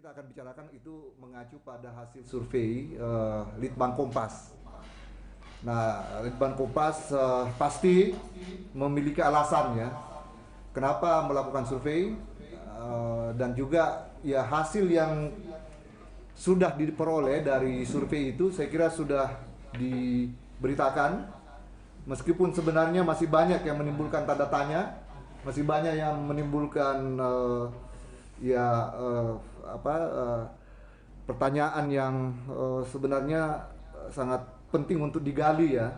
kita akan bicarakan itu mengacu pada hasil survei Litbang Kompas. Nah, Litbang Kompas pasti memiliki alasannya kenapa melakukan survei dan juga ya hasil yang sudah diperoleh dari survei itu saya kira sudah diberitakan, meskipun sebenarnya masih banyak yang menimbulkan tanda tanya, masih banyak yang menimbulkan pertanyaan yang sebenarnya sangat penting untuk digali ya.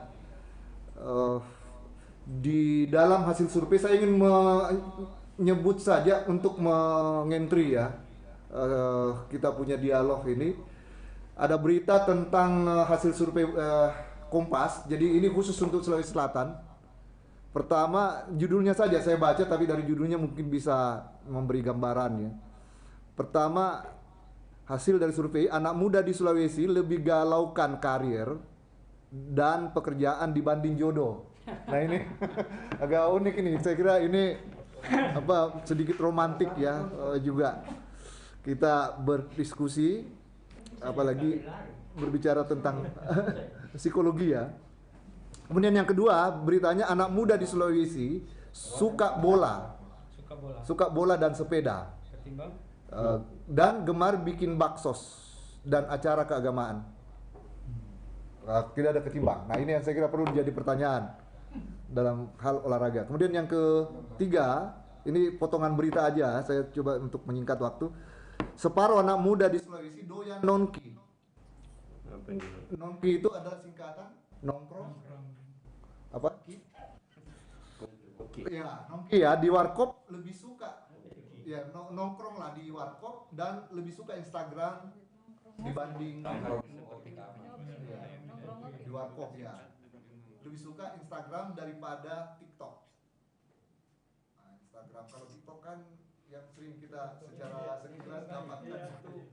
Di dalam hasil survei saya ingin menyebut saja untuk mengentry ya, kita punya dialog ini. Ada berita tentang hasil survei Kompas, jadi ini khusus untuk Sulawesi Selatan. Pertama, judulnya saja saya baca, tapi dari judulnya mungkin bisa memberi gambaran ya. Pertama, hasil dari survei, anak muda di Sulawesi lebih galaukan karir dan pekerjaan dibanding jodoh. Nah ini agak unik ini, saya kira ini sedikit romantik ya juga. Kita berdiskusi, apalagi berbicara tentang psikologi ya. Kemudian yang kedua, beritanya anak muda di Sulawesi suka bola dan sepeda, dan gemar bikin baksos dan acara keagamaan. Tidak ada ketimbang. Nah ini yang saya kira perlu jadi pertanyaan dalam hal olahraga. Kemudian yang ketiga, ini potongan berita aja, saya coba untuk menyingkat waktu. Separuh anak muda di Sulawesi doyan nongki. Nongki itu adalah singkatan nongkrong. Apa? Ya, nongki ya, di warkop lebih suka. Ya, nongkrong lah di warkop dan lebih suka Instagram dibanding di warkop ya. Lebih suka Instagram daripada TikTok. Nah, Instagram, kalau TikTok kan yang sering kita secara sekilas dapatkan itu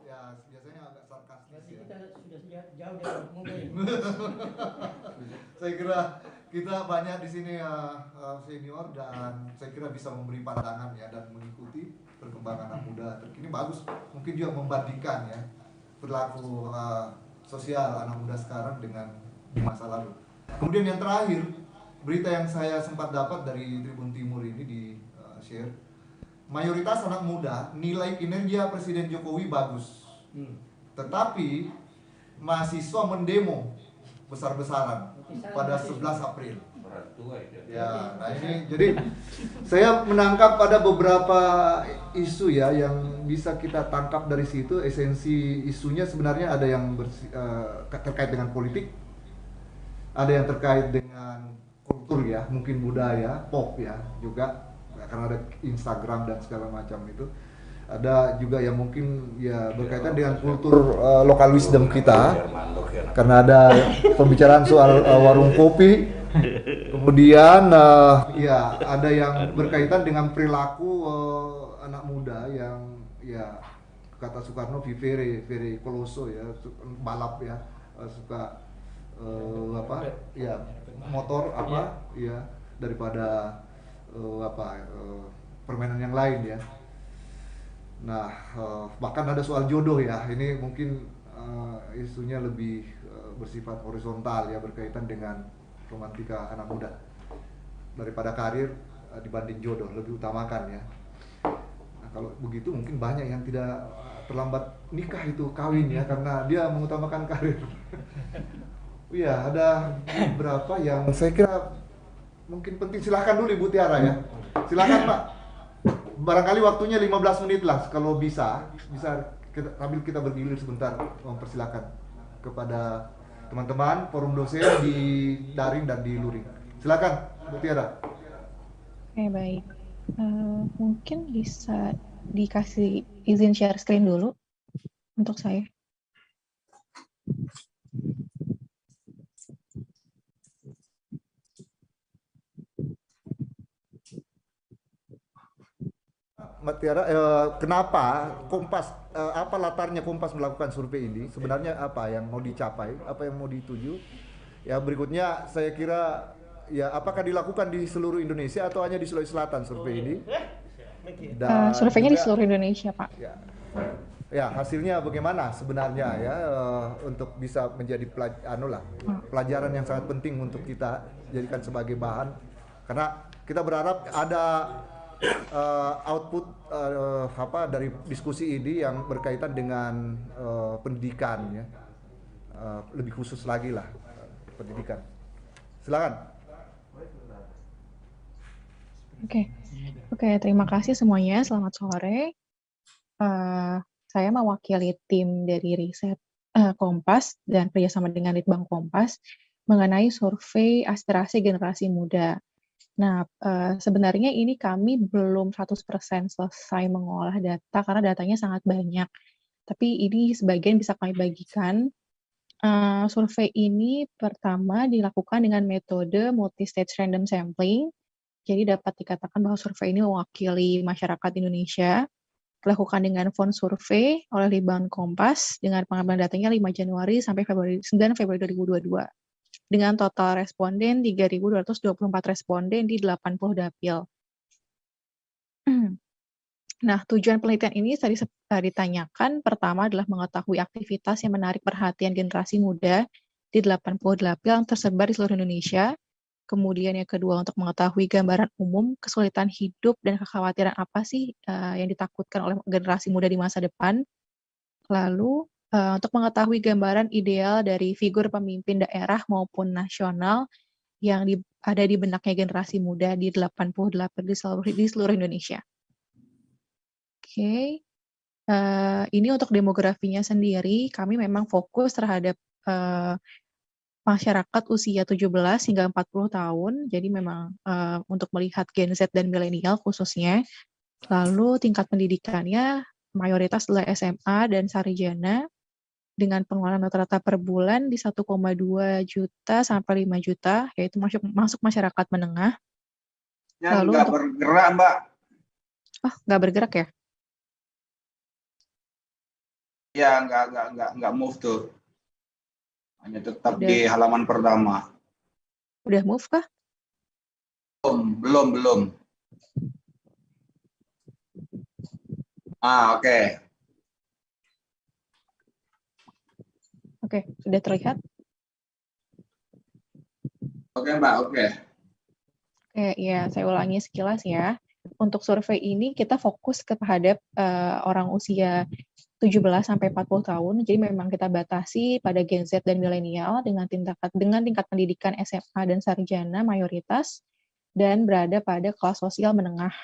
ya biasanya agak sarkastis ya. Kita sudah jauh dari mobil. Saya kira kita banyak di sini senior dan saya kira bisa memberi pandangan ya dan mengikuti perkembangan anak muda terkini. Bagus, mungkin juga membandingkan ya perilaku sosial anak muda sekarang dengan di masa lalu. Kemudian yang terakhir, berita yang saya sempat dapat dari Tribun Timur ini di share, mayoritas anak muda nilai kinerja Presiden Jokowi bagus, tetapi mahasiswa mendemo besar-besaran pada 11 April. Ya, nah ini jadi saya menangkap pada beberapa isu ya yang bisa kita tangkap dari situ. Esensi isunya sebenarnya ada yang terkait dengan politik, ada yang terkait dengan kultur ya, mungkin budaya, pop ya juga, karena ada Instagram dan segala macam itu. Ada juga yang mungkin ya berkaitan dengan kultur lokal wisdom kita, karena ada pembicaraan soal warung kopi. Kemudian ya ada yang berkaitan dengan perilaku anak muda yang ya kata Soekarno vivere coloso ya, balap ya, suka ya motor ya daripada permainan yang lain ya. Nah, bahkan ada soal jodoh ya, ini mungkin isunya lebih bersifat horizontal ya, berkaitan dengan romantika anak muda daripada karir dibanding jodoh, lebih utamakan ya. Nah, kalau begitu mungkin banyak yang tidak terlambat nikah itu kawin ya, karena dia mengutamakan karir. Iya, ada beberapa yang saya kira mungkin penting. Silahkan dulu Ibu Tiara ya, silakan Pak. Barangkali waktunya 15 menit lah kalau bisa sambil kita bergilir sebentar, mempersilakan kepada teman-teman forum dosen di daring dan di luring. Silakan Bu Tiara. Oke, baik. Mungkin bisa dikasih izin share screen dulu untuk saya. Mbak Tiara, kenapa Kompas, apa latarnya Kompas melakukan survei ini? Sebenarnya apa yang mau dicapai, apa yang mau dituju? Ya berikutnya saya kira ya apakah dilakukan di seluruh Indonesia atau hanya di Sulawesi Selatan survei ini? Surveinya di seluruh Indonesia, Pak. Ya. ya hasilnya bagaimana sebenarnya ya, untuk bisa menjadi pelajaran yang sangat penting untuk kita jadikan sebagai bahan, karena kita berharap ada output dari diskusi ini yang berkaitan dengan pendidikan ya. Lebih khusus lagi lah pendidikan. Silakan. Oke, terima kasih semuanya. Selamat sore. Saya mewakili tim dari riset Kompas dan kerjasama dengan Litbang Kompas mengenai survei aspirasi generasi muda. Nah, sebenarnya ini kami belum 100% selesai mengolah data karena datanya sangat banyak. Tapi ini sebagian bisa kami bagikan. Survei ini pertama dilakukan dengan metode multi-stage random sampling. Jadi dapat dikatakan bahwa survei ini mewakili masyarakat Indonesia. Dilakukan dengan font survei oleh Litbang Kompas dengan pengambilan datanya 5 Januari sampai 9 Februari 2022. Dengan total responden 3.224 responden di 80 dapil. Nah, tujuan penelitian ini tadi ditanyakan, pertama adalah mengetahui aktivitas yang menarik perhatian generasi muda di 80 dapil yang tersebar di seluruh Indonesia. Kemudian yang kedua untuk mengetahui gambaran umum kesulitan hidup dan kekhawatiran apa sih yang ditakutkan oleh generasi muda di masa depan. Lalu untuk mengetahui gambaran ideal dari figur pemimpin daerah maupun nasional yang ada di benaknya generasi muda di 88 di seluruh Indonesia. Oke. Ini untuk demografinya sendiri, kami memang fokus terhadap masyarakat usia 17 hingga 40 tahun, jadi memang untuk melihat Gen Z dan milenial khususnya. Lalu tingkat pendidikannya mayoritas adalah SMA dan sarjana, dengan pengeluaran rata-rata per bulan di 1,2 juta sampai 5 juta, yaitu masuk masyarakat menengah. Yang nggak bergerak, Mbak. Oh, nggak bergerak ya? Ya, nggak move tuh. Hanya tetap di halaman pertama. Udah move kah? Belum. Oke. Oke, sudah terlihat? Oke, Mbak, oke. Oke, ya, saya ulangi sekilas ya. Untuk survei ini kita fokus kepada orang usia 17 sampai 40 tahun. Jadi memang kita batasi pada Gen Z dan milenial dengan tingkat pendidikan SMA dan sarjana mayoritas dan berada pada kelas sosial menengah.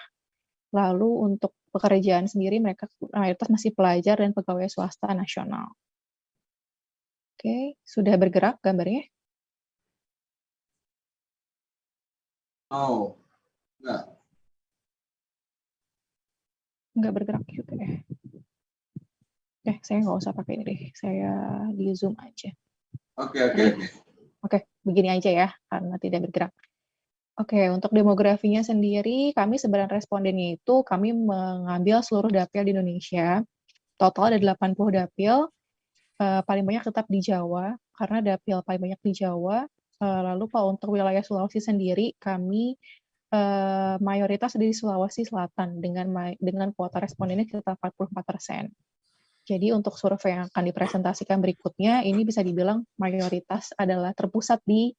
Lalu untuk pekerjaan sendiri mereka mayoritas masih pelajar dan pegawai swasta nasional. Oke, sudah bergerak gambarnya? Oh, Nggak bergerak juga ya. Saya nggak usah pakai ini deh. Saya di Zoom aja. Oke, begini aja ya, karena tidak bergerak. Oke, untuk demografinya sendiri, kami sebenarnya respondennya itu, kami mengambil seluruh dapil di Indonesia. Total ada 80 dapil, paling banyak tetap di Jawa, karena dapil paling banyak di Jawa. Lalu kalau untuk wilayah Sulawesi sendiri, kami mayoritas di Sulawesi Selatan, dengan kuota respondennya sekitar 44%. Jadi untuk survei yang akan dipresentasikan berikutnya, ini bisa dibilang mayoritas adalah terpusat di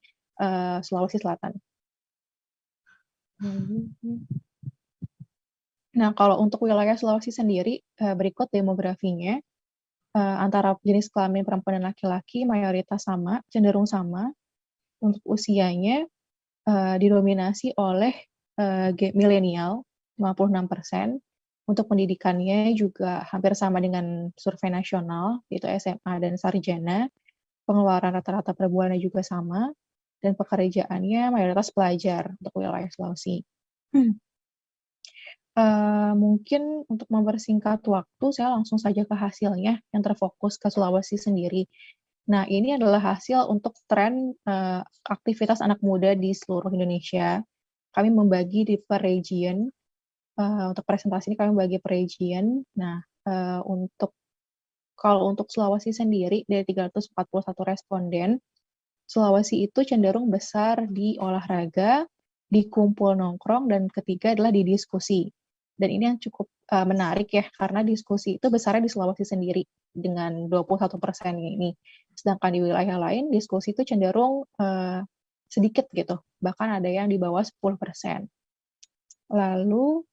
Sulawesi Selatan. Nah, kalau untuk wilayah Sulawesi sendiri, berikut demografinya, antara jenis kelamin perempuan dan laki-laki mayoritas sama, cenderung sama. Untuk usianya didominasi oleh milenial, 56%. Untuk pendidikannya juga hampir sama dengan survei nasional, yaitu SMA dan sarjana. Pengeluaran rata-rata per bulannya juga sama, dan pekerjaannya mayoritas pelajar untuk wilayah Sulawesi. Mungkin untuk mempersingkat waktu, saya langsung saja ke hasilnya yang terfokus ke Sulawesi sendiri. Nah, ini adalah hasil untuk tren aktivitas anak muda di seluruh Indonesia. Kami membagi di per region. Untuk presentasi ini kami bagi per region. Nah, kalau untuk Sulawesi sendiri, dari 341 responden, Sulawesi itu cenderung besar di olahraga, di kumpul nongkrong, dan ketiga adalah di diskusi. Dan ini yang cukup menarik ya, karena diskusi itu besarnya di Sulawesi sendiri dengan 21% ini. Sedangkan di wilayah lain diskusi itu cenderung sedikit gitu, bahkan ada yang di bawah 10%. Lalu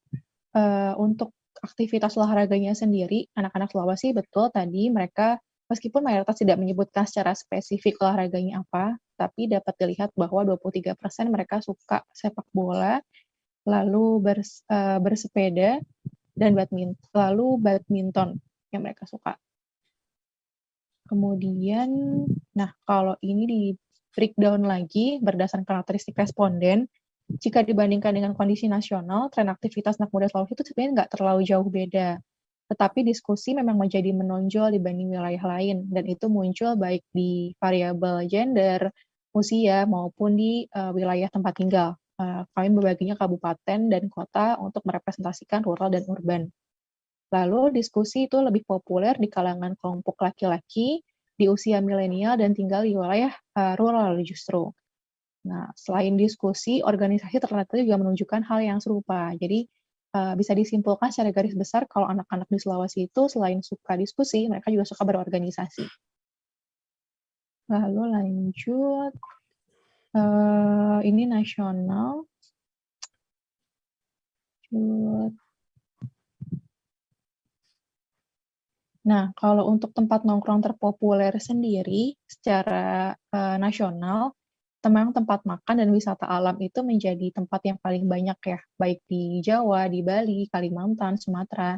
untuk aktivitas olahraganya sendiri, anak-anak Sulawesi betul tadi mereka meskipun mayoritas tidak menyebutkan secara spesifik olahraganya apa, tapi dapat dilihat bahwa 23% mereka suka sepak bola, lalu bersepeda, dan badminton yang mereka suka. Kemudian, nah kalau ini di breakdown lagi berdasarkan karakteristik responden, jika dibandingkan dengan kondisi nasional, tren aktivitas anak muda Sulawesi itu sebenarnya nggak terlalu jauh beda. Tetapi diskusi memang menjadi menonjol dibanding wilayah lain, dan itu muncul baik di variabel gender, usia, maupun di wilayah tempat tinggal. Kami membaginya kabupaten dan kota untuk merepresentasikan rural dan urban. Lalu diskusi itu lebih populer di kalangan kelompok laki-laki di usia milenial dan tinggal di wilayah rural justru. Nah, selain diskusi, organisasi ternyata juga menunjukkan hal yang serupa. Jadi, bisa disimpulkan secara garis besar kalau anak-anak di Sulawesi itu selain suka diskusi, mereka juga suka berorganisasi. Lalu lanjut, ini nasional. Nah, kalau untuk tempat nongkrong terpopuler sendiri secara nasional, memang tempat makan dan wisata alam itu menjadi tempat yang paling banyak ya, baik di Jawa, di Bali, Kalimantan, Sumatera.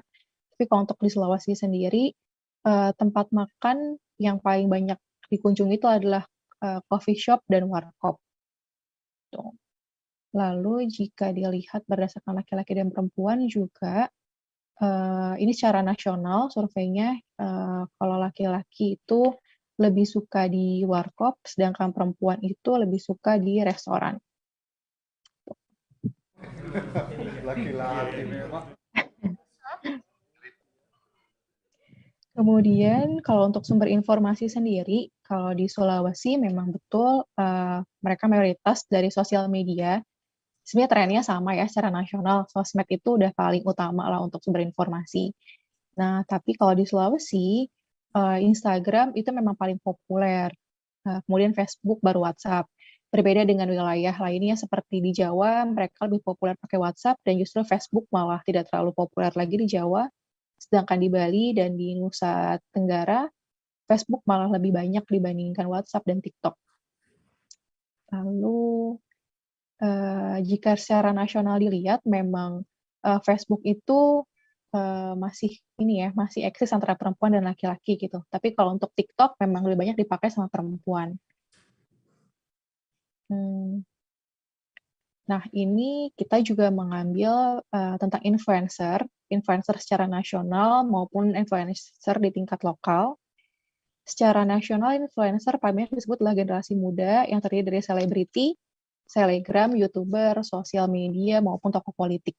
Tapi kalau untuk di Sulawesi sendiri, tempat makan yang paling banyak dikunjungi itu adalah coffee shop dan warkop. Tuh. Lalu jika dilihat berdasarkan laki-laki dan perempuan juga, ini secara nasional surveinya, kalau laki-laki itu lebih suka di warkop, sedangkan perempuan itu lebih suka di restoran. Laki-laki memang. Kemudian kalau untuk sumber informasi sendiri, kalau di Sulawesi memang betul mereka mayoritas dari sosial media. Sebenarnya trennya sama ya secara nasional, sosmed itu udah paling utama lah untuk sumber informasi. Nah, tapi kalau di Sulawesi, Instagram itu memang paling populer. Kemudian Facebook baru WhatsApp. Berbeda dengan wilayah lainnya seperti di Jawa, mereka lebih populer pakai WhatsApp dan justru Facebook malah tidak terlalu populer lagi di Jawa. Sedangkan di Bali dan di Nusa Tenggara, Facebook malah lebih banyak dibandingkan WhatsApp dan TikTok. Lalu, jika secara nasional dilihat, memang Facebook itu masih masih eksis antara perempuan dan laki-laki gitu. Tapi kalau untuk TikTok memang lebih banyak dipakai sama perempuan. Nah, ini kita juga mengambil tentang influencer secara nasional maupun influencer di tingkat lokal. Secara nasional, influencer paling banyak disebut adalah generasi muda yang terdiri dari selebriti, selebgram, youtuber, sosial media, maupun tokoh politik.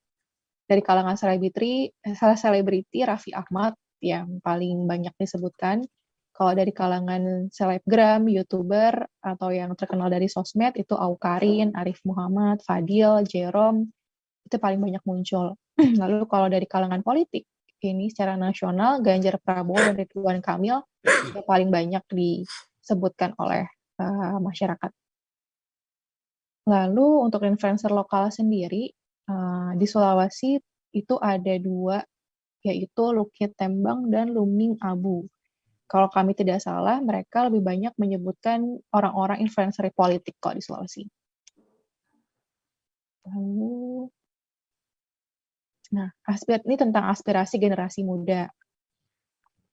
Dari kalangan selebriti Raffi Ahmad yang paling banyak disebutkan. Kalau dari kalangan selebgram, youtuber, atau yang terkenal dari sosmed itu Aukarin, Arif Muhammad, Fadil, Jerome, itu paling banyak muncul. Lalu kalau dari kalangan politik, ini secara nasional Ganjar Prabowo dan Ridwan Kamil yang paling banyak disebutkan oleh masyarakat. Lalu untuk influencer lokal sendiri, di Sulawesi itu ada 2, yaitu Lukit Tembang dan Luming Abu. Kalau kami tidak salah, mereka lebih banyak menyebutkan orang-orang influencer politik kok di Sulawesi. Lalu, nah, ini tentang aspirasi generasi muda.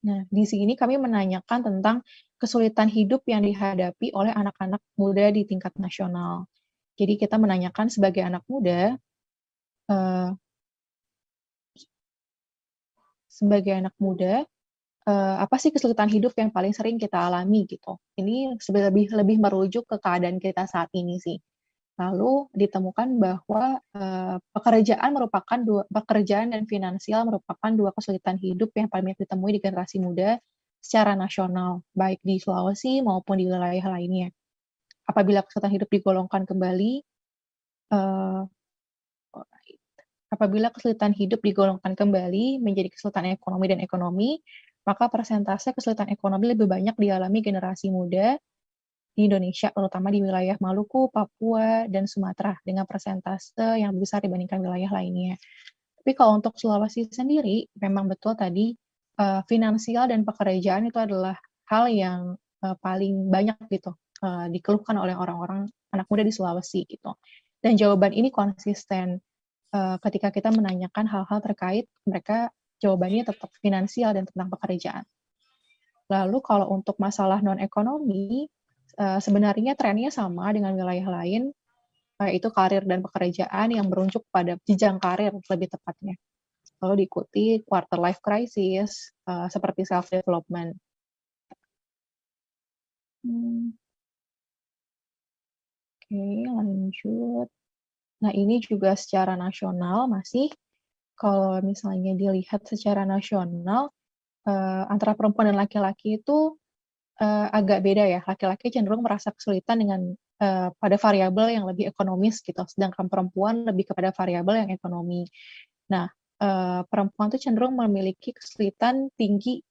Nah, di sini kami menanyakan tentang kesulitan hidup yang dihadapi oleh anak-anak muda di tingkat nasional. Jadi kita menanyakan sebagai anak muda, apa sih kesulitan hidup yang paling sering kita alami gitu. Ini lebih merujuk ke keadaan kita saat ini sih. Lalu ditemukan bahwa pekerjaan dan finansial merupakan 2 kesulitan hidup yang paling banyak ditemui di generasi muda secara nasional, baik di Sulawesi maupun di wilayah lainnya. Apabila kesulitan hidup digolongkan kembali, Apabila kesulitan hidup digolongkan kembali menjadi kesulitan ekonomi dan ekonomi, maka persentase kesulitan ekonomi lebih banyak dialami generasi muda di Indonesia, terutama di wilayah Maluku, Papua, dan Sumatera, dengan persentase yang lebih besar dibandingkan wilayah lainnya. Tapi kalau untuk Sulawesi sendiri, memang betul tadi, finansial dan pekerjaan itu adalah hal yang paling banyak gitu, dikeluhkan oleh orang-orang anak muda di Sulawesi gitu. Dan jawaban ini konsisten. Ketika kita menanyakan hal-hal terkait mereka, jawabannya tetap finansial dan tentang pekerjaan. Lalu kalau untuk masalah non-ekonomi, sebenarnya trennya sama dengan wilayah lain, yaitu karir dan pekerjaan yang merujuk pada jenjang karir lebih tepatnya. Lalu diikuti quarter life crisis, seperti self development. Oke, lanjut. Nah, ini juga secara nasional masih, kalau misalnya dilihat secara nasional, antara perempuan dan laki-laki itu agak beda ya. Laki-laki cenderung merasa kesulitan dengan pada variabel yang lebih ekonomis gitu, sedangkan perempuan lebih kepada variabel yang ekonomi. Nah, perempuan tuh cenderung memiliki kesulitan tinggi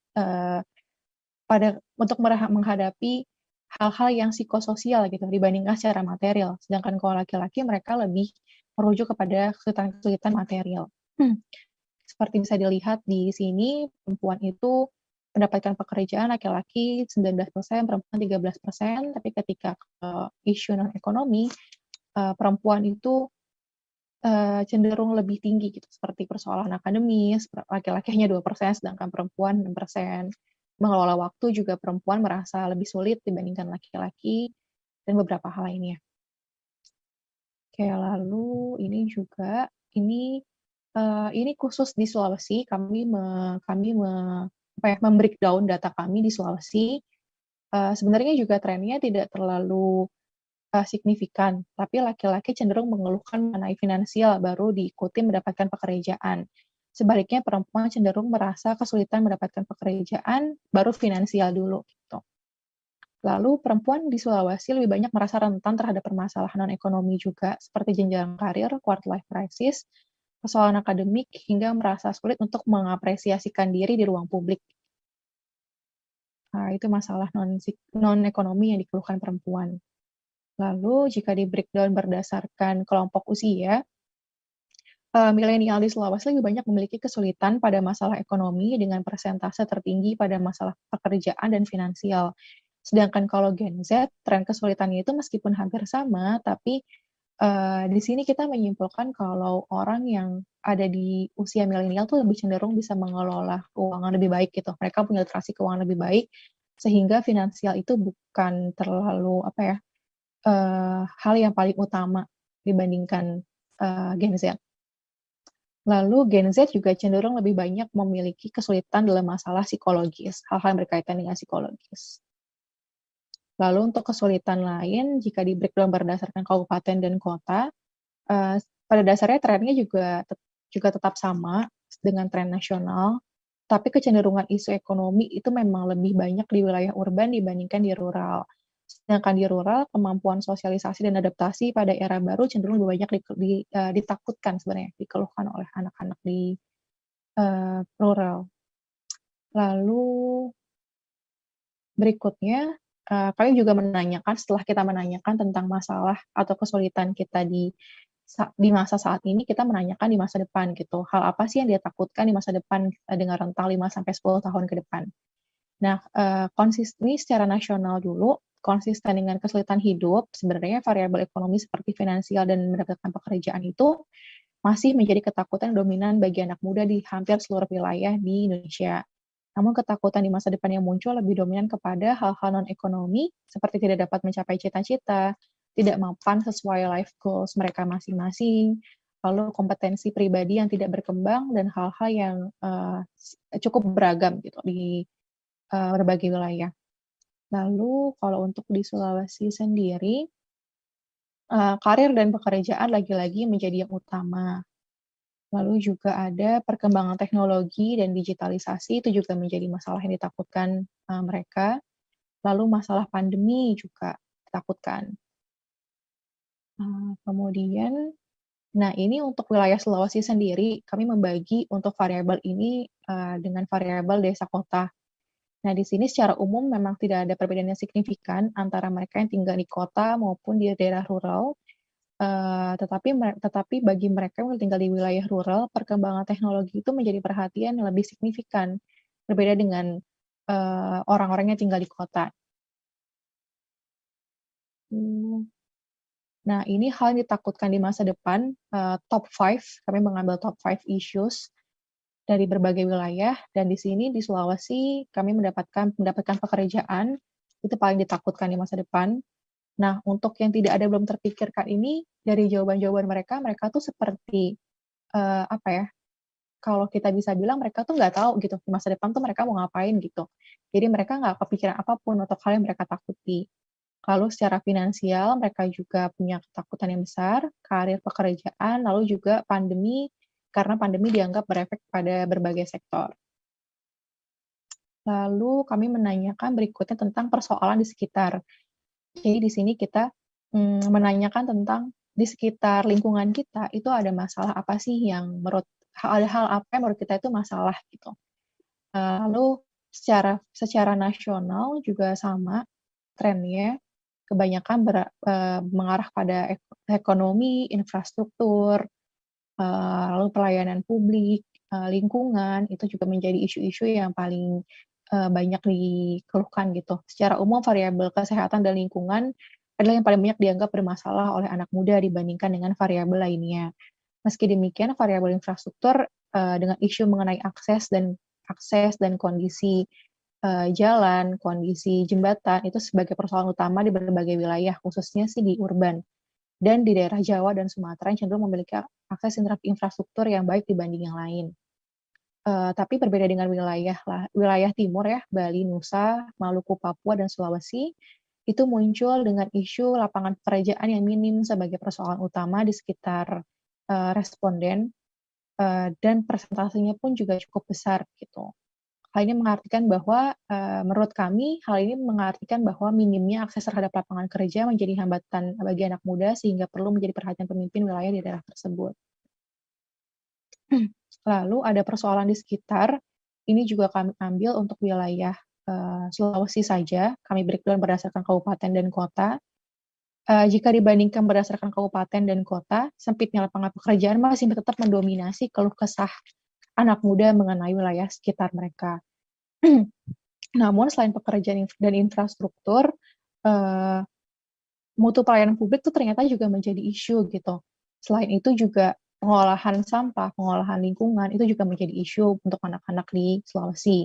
untuk menghadapi hal-hal yang psikososial gitu dibandingkan secara material. Sedangkan kalau laki-laki mereka lebih merujuk kepada kesulitan-kesulitan material. Seperti bisa dilihat di sini, perempuan itu mendapatkan pekerjaan laki-laki 19%, perempuan 13%, tapi ketika isu non-ekonomi, perempuan itu cenderung lebih tinggi gitu, seperti persoalan akademis, laki-laki hanya 2%, sedangkan perempuan 6%. Mengelola waktu juga perempuan merasa lebih sulit dibandingkan laki-laki, dan beberapa hal lainnya. Oke, lalu ini juga, ini khusus di Sulawesi, kami membreakdown data kami di Sulawesi. Sebenarnya juga trennya tidak terlalu signifikan, tapi laki-laki cenderung mengeluhkan mengenai finansial, baru diikuti mendapatkan pekerjaan. Sebaliknya perempuan cenderung merasa kesulitan mendapatkan pekerjaan, baru finansial dulu gitu. Lalu perempuan di Sulawesi lebih banyak merasa rentan terhadap permasalahan non-ekonomi juga, seperti jenjang karir, quarter life crisis, persoalan akademik, hingga merasa sulit untuk mengapresiasikan diri di ruang publik. Nah, itu masalah non-ekonomi yang dikeluhkan perempuan. Lalu, jika di-breakdown berdasarkan kelompok usia, milenial di Sulawesi lebih banyak memiliki kesulitan pada masalah ekonomi dengan persentase tertinggi pada masalah pekerjaan dan finansial. Sedangkan kalau Gen Z, tren kesulitannya itu meskipun hampir sama, tapi di sini kita menyimpulkan kalau orang yang ada di usia milenial tuh lebih cenderung bisa mengelola keuangan lebih baik gitu. Mereka punya literasi keuangan lebih baik, sehingga finansial itu bukan terlalu hal yang paling utama dibandingkan Gen Z. Lalu Gen Z juga cenderung lebih banyak memiliki kesulitan dalam masalah psikologis, hal-hal yang berkaitan dengan psikologis. Lalu untuk kesulitan lain, jika di-breakdown berdasarkan kabupaten dan kota, pada dasarnya trennya juga tetap sama dengan tren nasional, tapi kecenderungan isu ekonomi itu memang lebih banyak di wilayah urban dibandingkan di rural. Sedangkan di rural, kemampuan sosialisasi dan adaptasi pada era baru cenderung lebih banyak ditakutkan sebenarnya, dikeluhkan oleh anak-anak di rural. Lalu berikutnya, kami juga menanyakan, setelah kita menanyakan tentang masalah atau kesulitan kita di masa saat ini, kita menanyakan di masa depan gitu. Hal apa sih yang dia takutkan di masa depan dengan rentang 5-10 tahun ke depan. Nah, ini secara nasional dulu, konsisten dengan kesulitan hidup, sebenarnya variabel ekonomi seperti finansial dan mendapatkan pekerjaan itu masih menjadi ketakutan dominan bagi anak muda di hampir seluruh wilayah di Indonesia. Namun ketakutan di masa depan yang muncul lebih dominan kepada hal-hal non-ekonomi, seperti tidak dapat mencapai cita-cita, tidak mapan sesuai life goals mereka masing-masing, lalu kompetensi pribadi yang tidak berkembang, dan hal-hal yang cukup beragam gitu di berbagai wilayah. Lalu kalau untuk di Sulawesi sendiri, karir dan pekerjaan lagi-lagi menjadi yang utama. Lalu juga ada perkembangan teknologi dan digitalisasi, itu juga menjadi masalah yang ditakutkan mereka. Lalu masalah pandemi juga ditakutkan. Kemudian Nah, ini untuk wilayah Sulawesi sendiri, kami membagi untuk variabel ini dengan variabel desa kota. Nah, di sini secara umum memang tidak ada perbedaan yang signifikan antara mereka yang tinggal di kota maupun di daerah rural. Tetapi bagi mereka yang tinggal di wilayah rural, perkembangan teknologi itu menjadi perhatian yang lebih signifikan, berbeda dengan orang-orang yang tinggal di kota. Nah, ini hal yang ditakutkan di masa depan, top 5, kami mengambil top 5 issues dari berbagai wilayah, dan di sini di Sulawesi kami mendapatkan pekerjaan, itu paling ditakutkan di masa depan. Nah, untuk yang tidak ada belum terpikirkan ini, dari jawaban-jawaban mereka tuh seperti, apa ya, kalau kita bisa bilang mereka tuh nggak tahu gitu, di masa depan tuh mereka mau ngapain gitu. Jadi mereka nggak kepikiran apapun untuk hal yang mereka takuti. Lalu secara finansial mereka juga punya ketakutan yang besar, karir pekerjaan, lalu juga pandemi, karena pandemi dianggap berefek pada berbagai sektor. Lalu kami menanyakan berikutnya tentang persoalan di sekitar. Jadi di sini kita menanyakan tentang di sekitar lingkungan kita itu ada masalah apa sih yang ada hal apa yang menurut kita itu masalah gitu. Lalu secara nasional juga sama trennya, kebanyakan mengarah pada ekonomi, infrastruktur, lalu pelayanan publik, lingkungan, itu juga menjadi isu-isu yang paling banyak dikeluhkan gitu. Secara umum variabel kesehatan dan lingkungan adalah yang paling banyak dianggap bermasalah oleh anak muda dibandingkan dengan variabel lainnya. Meski demikian, variabel infrastruktur dengan isu mengenai akses dan kondisi jalan, kondisi jembatan, itu sebagai persoalan utama di berbagai wilayah, khususnya sih di urban. Dan di daerah Jawa dan Sumatera yang cenderung memiliki akses infrastruktur yang baik dibanding yang lain. Tapi berbeda dengan wilayah timur ya, Bali, Nusa, Maluku, Papua, dan Sulawesi, itu muncul dengan isu lapangan pekerjaan yang minim sebagai persoalan utama di sekitar responden, dan persentasenya pun juga cukup besar gitu. Hal ini mengartikan bahwa, menurut kami, hal ini mengartikan bahwa minimnya akses terhadap lapangan kerja menjadi hambatan bagi anak muda sehingga perlu menjadi perhatian pemimpin wilayah di daerah tersebut. Lalu ada persoalan di sekitar, ini juga kami ambil untuk wilayah Sulawesi saja, kami breakdown berdasarkan kabupaten dan kota. Jika dibandingkan berdasarkan kabupaten dan kota, sempitnya lapangan pekerjaan masih tetap mendominasi keluh kesah anak muda mengenai wilayah sekitar mereka. Namun selain pekerjaan dan infrastruktur, mutu pelayanan publik itu ternyata juga menjadi isu gitu. Selain itu juga pengolahan sampah, pengolahan lingkungan itu juga menjadi isu untuk anak-anak di Sulawesi.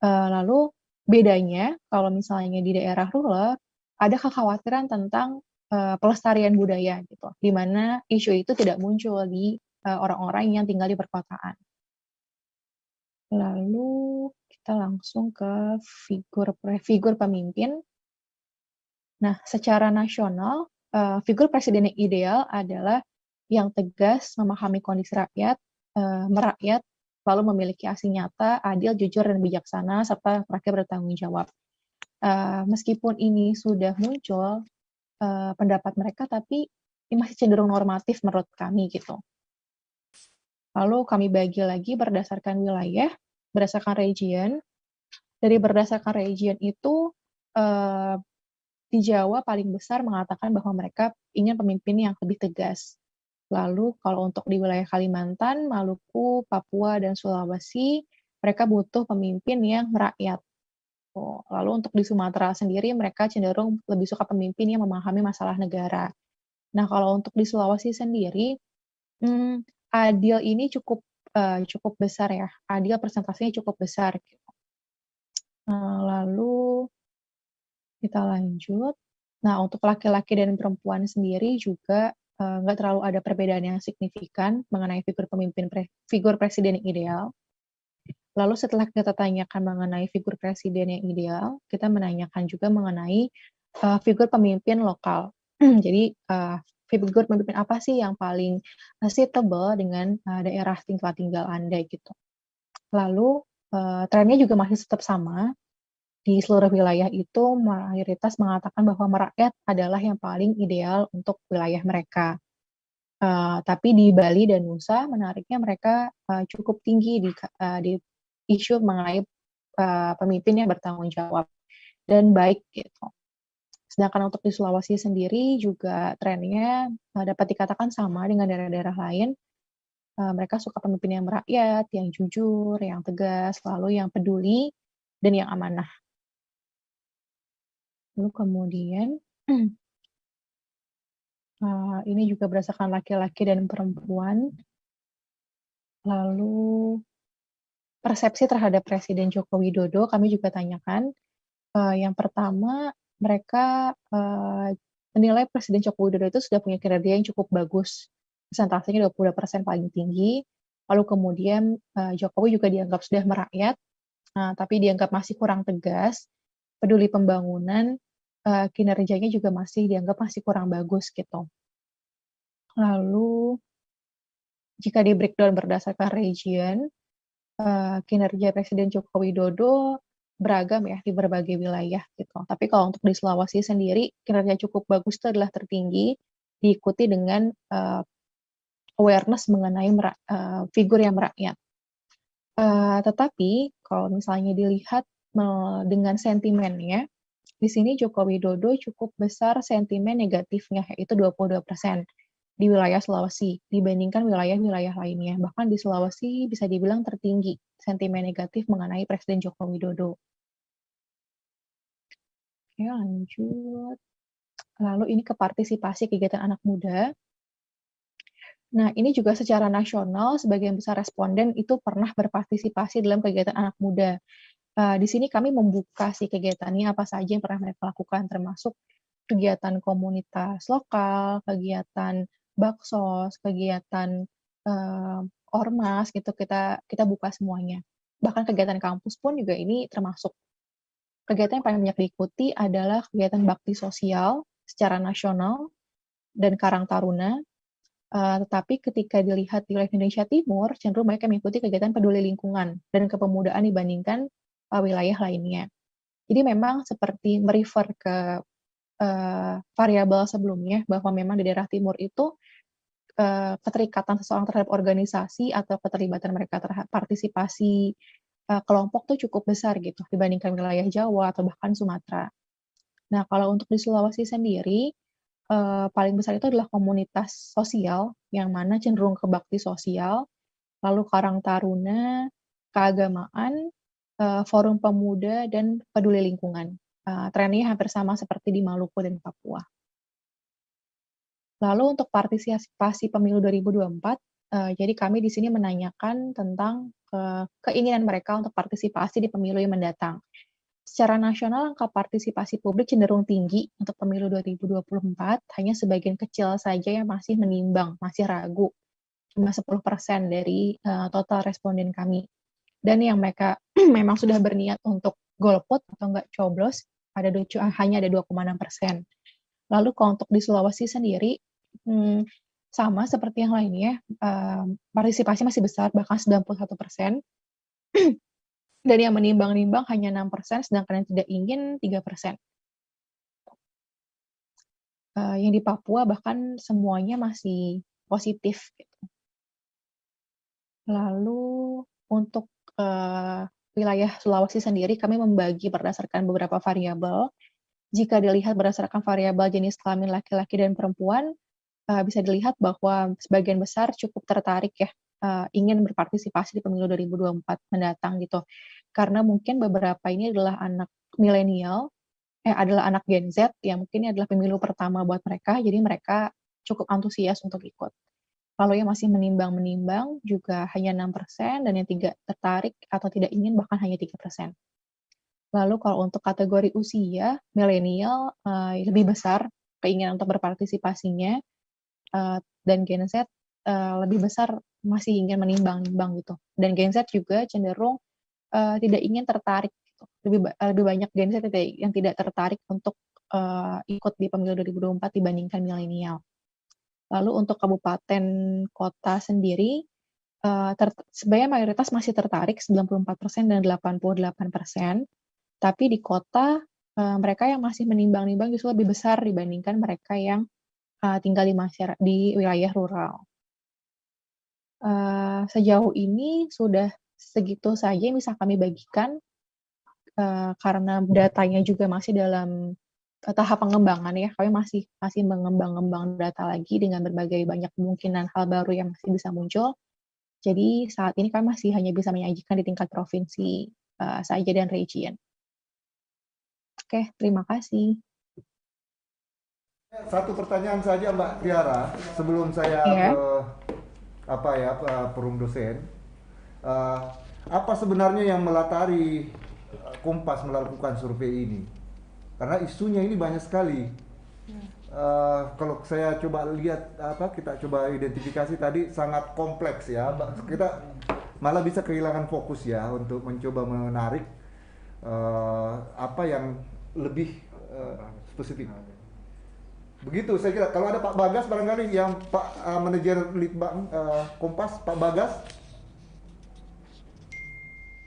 Lalu bedanya kalau misalnya di daerah rural ada kekhawatiran tentang pelestarian budaya gitu, di mana isu itu tidak muncul di orang-orang yang tinggal di perkotaan. Lalu kita langsung ke figur pemimpin. Nah, secara nasional, figur presiden yang ideal adalah yang tegas, memahami kondisi rakyat, merakyat, lalu memiliki aksi nyata, adil, jujur, dan bijaksana, serta terakhir bertanggung jawab. Meskipun ini sudah muncul pendapat mereka, tapi ini masih cenderung normatif menurut kami gitu. Lalu kami bagi lagi berdasarkan wilayah, berdasarkan region. Dari berdasarkan region itu, di Jawa paling besar mengatakan bahwa mereka ingin pemimpin yang lebih tegas. Lalu kalau untuk di wilayah Kalimantan, Maluku, Papua, dan Sulawesi, mereka butuh pemimpin yang merakyat. Lalu untuk di Sumatera sendiri, mereka cenderung lebih suka pemimpin yang memahami masalah negara. Nah, kalau untuk di Sulawesi sendiri, adil ini cukup besar ya. Adil persentasenya cukup besar. Lalu kita lanjut. Nah, untuk laki-laki dan perempuan sendiri juga nggak terlalu ada perbedaan yang signifikan mengenai figur presiden yang ideal. Lalu setelah kita tanyakan mengenai figur presiden yang ideal, kita menanyakan juga mengenai figur pemimpin lokal. Jadi figur pemimpin apa sih yang paling suitable dengan daerah tempat tinggal Anda gitu. Lalu trennya juga masih tetap sama. Di seluruh wilayah itu mayoritas mengatakan bahwa merakyat adalah yang paling ideal untuk wilayah mereka. Tapi di Bali dan Nusa menariknya mereka cukup tinggi di isu mengenai pemimpin yang bertanggung jawab dan baik gitu. Sedangkan untuk di Sulawesi sendiri juga trennya dapat dikatakan sama dengan daerah-daerah lain. Mereka suka pemimpin yang merakyat, yang jujur, yang tegas, lalu yang peduli, dan yang amanah. Lalu kemudian, ini juga berdasarkan laki-laki dan perempuan. Lalu persepsi terhadap Presiden Joko Widodo kami juga tanyakan. Yang pertama, mereka menilai Presiden Joko Widodo itu sudah punya kinerja yang cukup bagus. Persentasenya 22% paling tinggi. Lalu kemudian Jokowi juga dianggap sudah merakyat, tapi dianggap masih kurang tegas, peduli pembangunan, kinerjanya juga masih dianggap masih kurang bagus gitu. Lalu jika di breakdown berdasarkan region, kinerja Presiden Joko Widodo beragam ya di berbagai wilayah gitu. Tapi kalau untuk di Sulawesi sendiri kinerja cukup bagus itu adalah tertinggi, diikuti dengan awareness mengenai figur yang merakyat. Tetapi kalau misalnya dilihat dengan sentimennya, di sini Joko Widodo cukup besar sentimen negatifnya, yaitu 22% di wilayah Sulawesi dibandingkan wilayah-wilayah lainnya. Bahkan di Sulawesi bisa dibilang tertinggi sentimen negatif mengenai Presiden Joko Widodo. Oke, lanjut. Lalu ini ke partisipasi kegiatan anak muda. Nah, ini juga secara nasional, sebagian besar responden itu pernah berpartisipasi dalam kegiatan anak muda. Di sini kami membuka sih kegiatannya apa saja yang pernah mereka lakukan, termasuk kegiatan komunitas lokal, kegiatan baksos, kegiatan ormas, gitu, kita buka semuanya. Bahkan kegiatan kampus pun juga ini termasuk. Kegiatan yang paling banyak diikuti adalah kegiatan bakti sosial secara nasional dan Karang Taruna. Tetapi ketika dilihat di wilayah Indonesia Timur, cenderung mereka mengikuti kegiatan peduli lingkungan dan kepemudaan dibandingkan wilayah lainnya. Jadi memang seperti merefer ke variabel sebelumnya, bahwa memang di daerah timur itu keterikatan seseorang terhadap organisasi atau keterlibatan mereka terhadap partisipasi kelompok tuh cukup besar gitu dibandingkan wilayah Jawa atau bahkan Sumatera. Nah, kalau untuk di Sulawesi sendiri, paling besar itu adalah komunitas sosial, yang mana cenderung ke bakti sosial, lalu Karang Taruna, keagamaan, forum pemuda, dan peduli lingkungan. Trennya hampir sama seperti di Maluku dan Papua. Lalu untuk partisipasi pemilu 2024, jadi kami di sini menanyakan tentang keinginan mereka untuk partisipasi di pemilu yang mendatang. Secara nasional, angka partisipasi publik cenderung tinggi untuk pemilu 2024, hanya sebagian kecil saja yang masih menimbang, masih ragu, cuma 10% dari total responden kami. Dan yang mereka memang sudah berniat untuk golput atau enggak coblos, hanya ada 2,6%. Lalu kalau untuk di Sulawesi sendiri, sama seperti yang lainnya, partisipasi masih besar, bahkan 91%. Dan yang menimbang-nimbang hanya 6%, sedangkan yang tidak ingin 3%. Yang di Papua bahkan semuanya masih positif. Gitu. Lalu untuk wilayah Sulawesi sendiri, kami membagi berdasarkan beberapa variabel. Jika dilihat berdasarkan variabel jenis kelamin laki-laki dan perempuan, bisa dilihat bahwa sebagian besar cukup tertarik ya, ingin berpartisipasi di pemilu 2024 mendatang gitu. Karena mungkin beberapa ini adalah anak milenial, adalah anak Gen Z, yang mungkin ini adalah pemilu pertama buat mereka, jadi mereka cukup antusias untuk ikut. Lalu yang masih menimbang-menimbang juga hanya 6%, dan yang tidak tertarik atau tidak ingin bahkan hanya 3%. Lalu kalau untuk kategori usia, milenial lebih besar keinginan untuk berpartisipasinya, dan Gen Z lebih besar masih ingin menimbang-nimbang gitu. Dan Gen Z juga cenderung tidak ingin tertarik gitu. Lebih banyak Gen Z yang tidak tertarik untuk ikut di pemilu 2024 dibandingkan milenial. Lalu untuk kabupaten kota sendiri, sebenarnya mayoritas masih tertarik 94% dan 88%. Tapi di kota mereka yang masih menimbang-nimbang justru lebih besar dibandingkan mereka yang tinggal di wilayah rural. Sejauh ini sudah segitu saja yang bisa kami bagikan, karena datanya juga masih dalam tahap pengembangan ya. Kami masih mengembang data lagi dengan berbagai banyak kemungkinan hal baru yang masih bisa muncul. Jadi saat ini kami masih hanya bisa menyajikan di tingkat provinsi saja dan region. Oke, terima kasih. Satu pertanyaan saja Mbak Tiara sebelum saya Iya. ke forum dosen. Apa sebenarnya yang melatari Kompas melakukan survei ini? Karena isunya ini banyak sekali. Kalau saya coba lihat kita coba identifikasi tadi sangat kompleks ya. Kita malah bisa kehilangan fokus ya untuk mencoba menarik apa yang lebih spesifik. Begitu saya kira. Kalau ada Pak Bagas barangkali yang Pak manajer Litbang Kompas, Pak Bagas.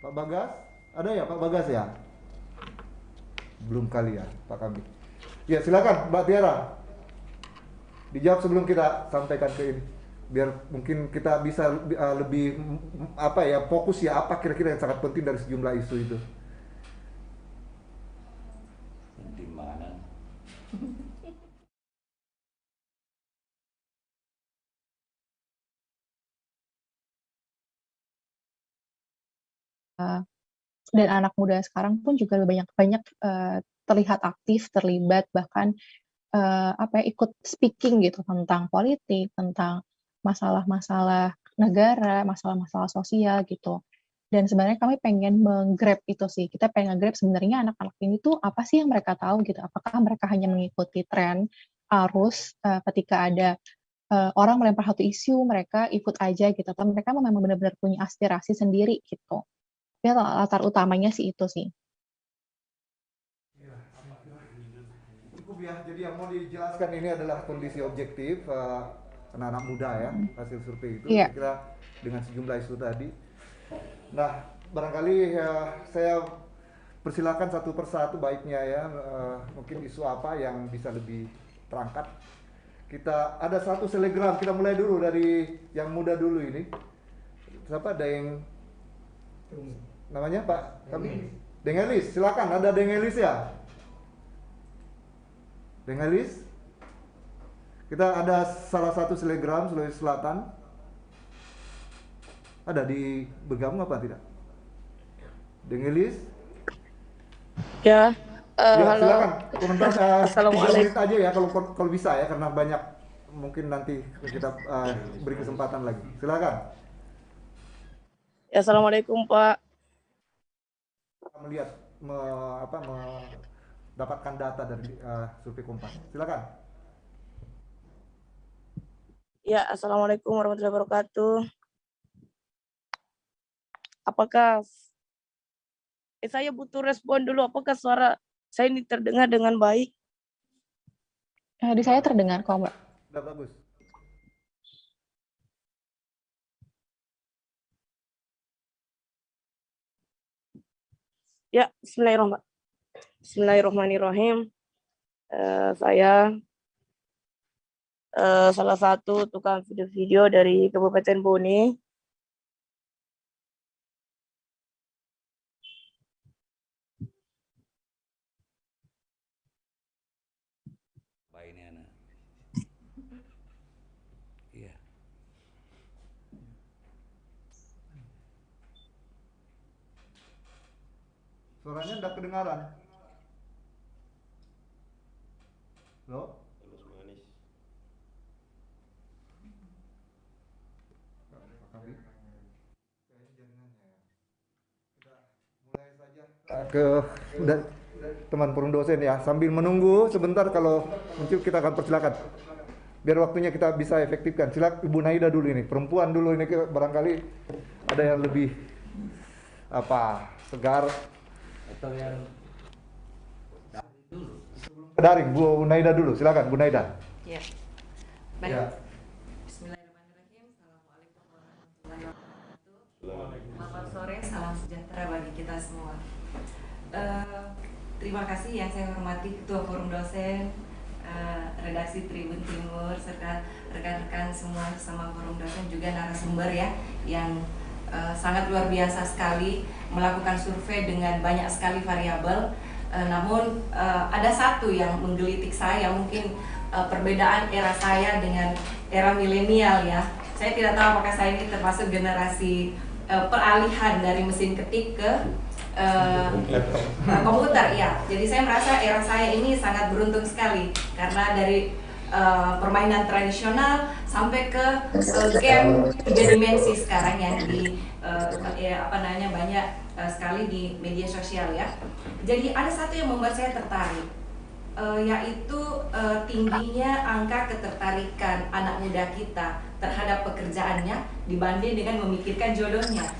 Pak Bagas, ada ya Pak Bagas ya? Belum kali ya Pak Kami. Ya silakan Mbak Tiara. Dijawab sebelum kita sampaikan ke ini. Biar mungkin kita bisa lebih fokus ya apa kira-kira yang sangat penting dari sejumlah isu itu. Di mana? Dan anak muda sekarang pun juga banyak terlihat aktif, terlibat, bahkan ikut speaking gitu tentang politik, tentang masalah-masalah negara, masalah-masalah sosial gitu. Dan sebenarnya kami pengen meng-grab itu sih. Kita pengen nge-grab sebenarnya anak-anak ini tuh apa sih yang mereka tahu gitu. Apakah mereka hanya mengikuti tren, arus, ketika ada orang melempar satu isu, mereka ikut aja gitu. Atau mereka memang benar-benar punya aspirasi sendiri gitu. Ya latar utamanya sih itu sih. Cukup ya, jadi yang mau dijelaskan ini adalah kondisi objektif anak-anak muda ya, hasil survei itu. Iya. Saya kira dengan sejumlah isu tadi. Nah, barangkali saya persilakan satu persatu baiknya ya, mungkin isu apa yang bisa lebih terangkat. Kita ada satu selegram, kita mulai dulu dari yang muda dulu ini. Siapa ada yang namanya Pak kami? Dengelis, silakan. Ada Dengelis ya? Dengelis? Kita ada salah satu selegram Sulawesi Selatan. Ada di bergabung apa tidak? Dengelis? Ya, Ya, halo. silakan. Komentar 3 Assalamualaikum. menit aja ya kalau bisa ya, karena banyak mungkin nanti kita beri kesempatan lagi. Silakan. Ya, assalamualaikum Pak. Melihat mendapatkan data dari survei Kompas. Silakan. Ya, assalamualaikum warahmatullahi wabarakatuh. Apakah saya butuh respon dulu? Apakah suara saya ini terdengar dengan baik? Di saya terdengar kok, Mbak. Sudah bagus. Ya, Bismillahirrahmanirrahim. Saya salah satu tukang video-video dari Kabupaten Bone. Ini anak. Iya. Suaranya tidak kedengaran. Loh? Ke teman forum dosen ya, sambil menunggu sebentar, kalau muncul kita akan persilakan biar waktunya kita bisa efektifkan. Silakan Ibu Naida dulu ini, perempuan dulu ini, barangkali ada yang lebih segar Atau yang daring. Bu Naida dulu, silakan Bu Naida. Ya, baik. Ya. Bismillahirrahmanirrahim. Assalamualaikum warahmatullahi wabarakatuh. Selamat sore, salam sejahtera bagi kita semua. Terima kasih yang saya hormati Ketua Forum Dosen redaksi Tribun Timur serta rekan-rekan semua sama forum dosen juga narasumber ya yang sangat luar biasa sekali melakukan survei dengan banyak sekali variabel. Namun ada satu yang menggelitik saya, mungkin perbedaan era saya dengan era milenial ya. Saya tidak tahu apakah saya ini termasuk generasi peralihan dari mesin ketik ke komputer ya. Jadi saya merasa era saya ini sangat beruntung sekali karena dari permainan tradisional sampai ke game 3 dimensi sekarang yang di banyak sekali di media sosial ya. Jadi ada satu yang membuat saya tertarik, yaitu tingginya angka ketertarikan anak muda kita terhadap pekerjaannya dibanding dengan memikirkan jodohnya.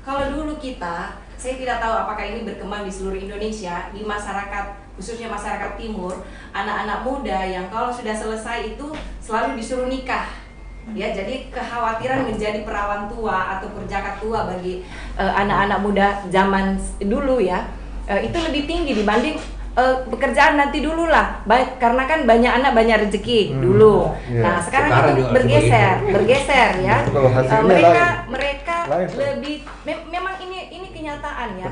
Kalau dulu kita, saya tidak tahu apakah ini berkembang di seluruh Indonesia, di masyarakat, khususnya masyarakat timur, anak-anak muda yang kalau sudah selesai itu selalu disuruh nikah. Ya, jadi kekhawatiran menjadi perawan tua atau perjaka tua bagi anak-anak muda zaman dulu ya, itu lebih tinggi dibanding pekerjaan nanti dulu lah, karena kan banyak anak banyak rezeki dulu. Nah sekarang itu bergeser ya. Mereka lebih memang ini kenyataan ya.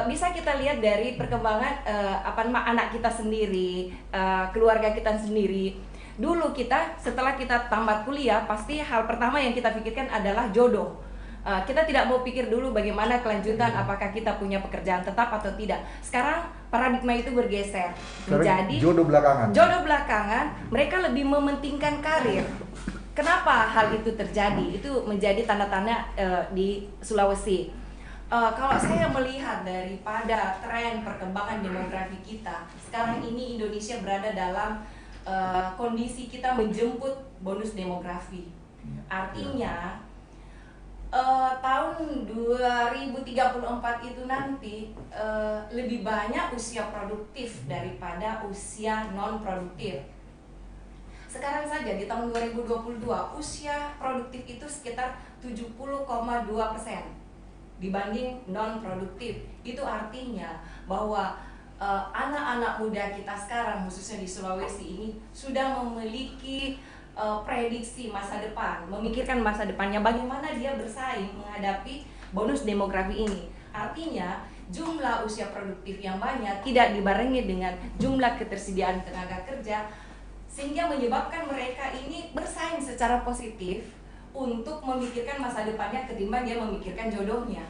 Bisa kita lihat dari perkembangan anak kita sendiri, keluarga kita sendiri. Dulu kita setelah kita tamat kuliah pasti hal pertama yang kita pikirkan adalah jodoh. Kita tidak mau pikir dulu bagaimana kelanjutan, apakah kita punya pekerjaan tetap atau tidak. Sekarang paradigma itu bergeser menjadi jodoh belakangan. Jodoh belakangan, mereka lebih mementingkan karir. Kenapa hal itu terjadi? Itu menjadi tanda-tanda di Sulawesi. Kalau saya melihat daripada tren perkembangan demografi kita, sekarang ini Indonesia berada dalam kondisi kita menjemput bonus demografi. Artinya tahun 2034 itu nanti lebih banyak usia produktif daripada usia non produktif. Sekarang saja di tahun 2022 usia produktif itu sekitar 70,2% dibanding non produktif. Itu artinya bahwa anak-anak muda kita sekarang khususnya di Sulawesi ini sudah memiliki prediksi masa depan, memikirkan masa depannya, bagaimana dia bersaing menghadapi bonus demografi ini. Artinya jumlah usia produktif yang banyak tidak dibarengi dengan jumlah ketersediaan tenaga kerja, sehingga menyebabkan mereka ini bersaing secara positif untuk memikirkan masa depannya ketimbang dia memikirkan jodohnya.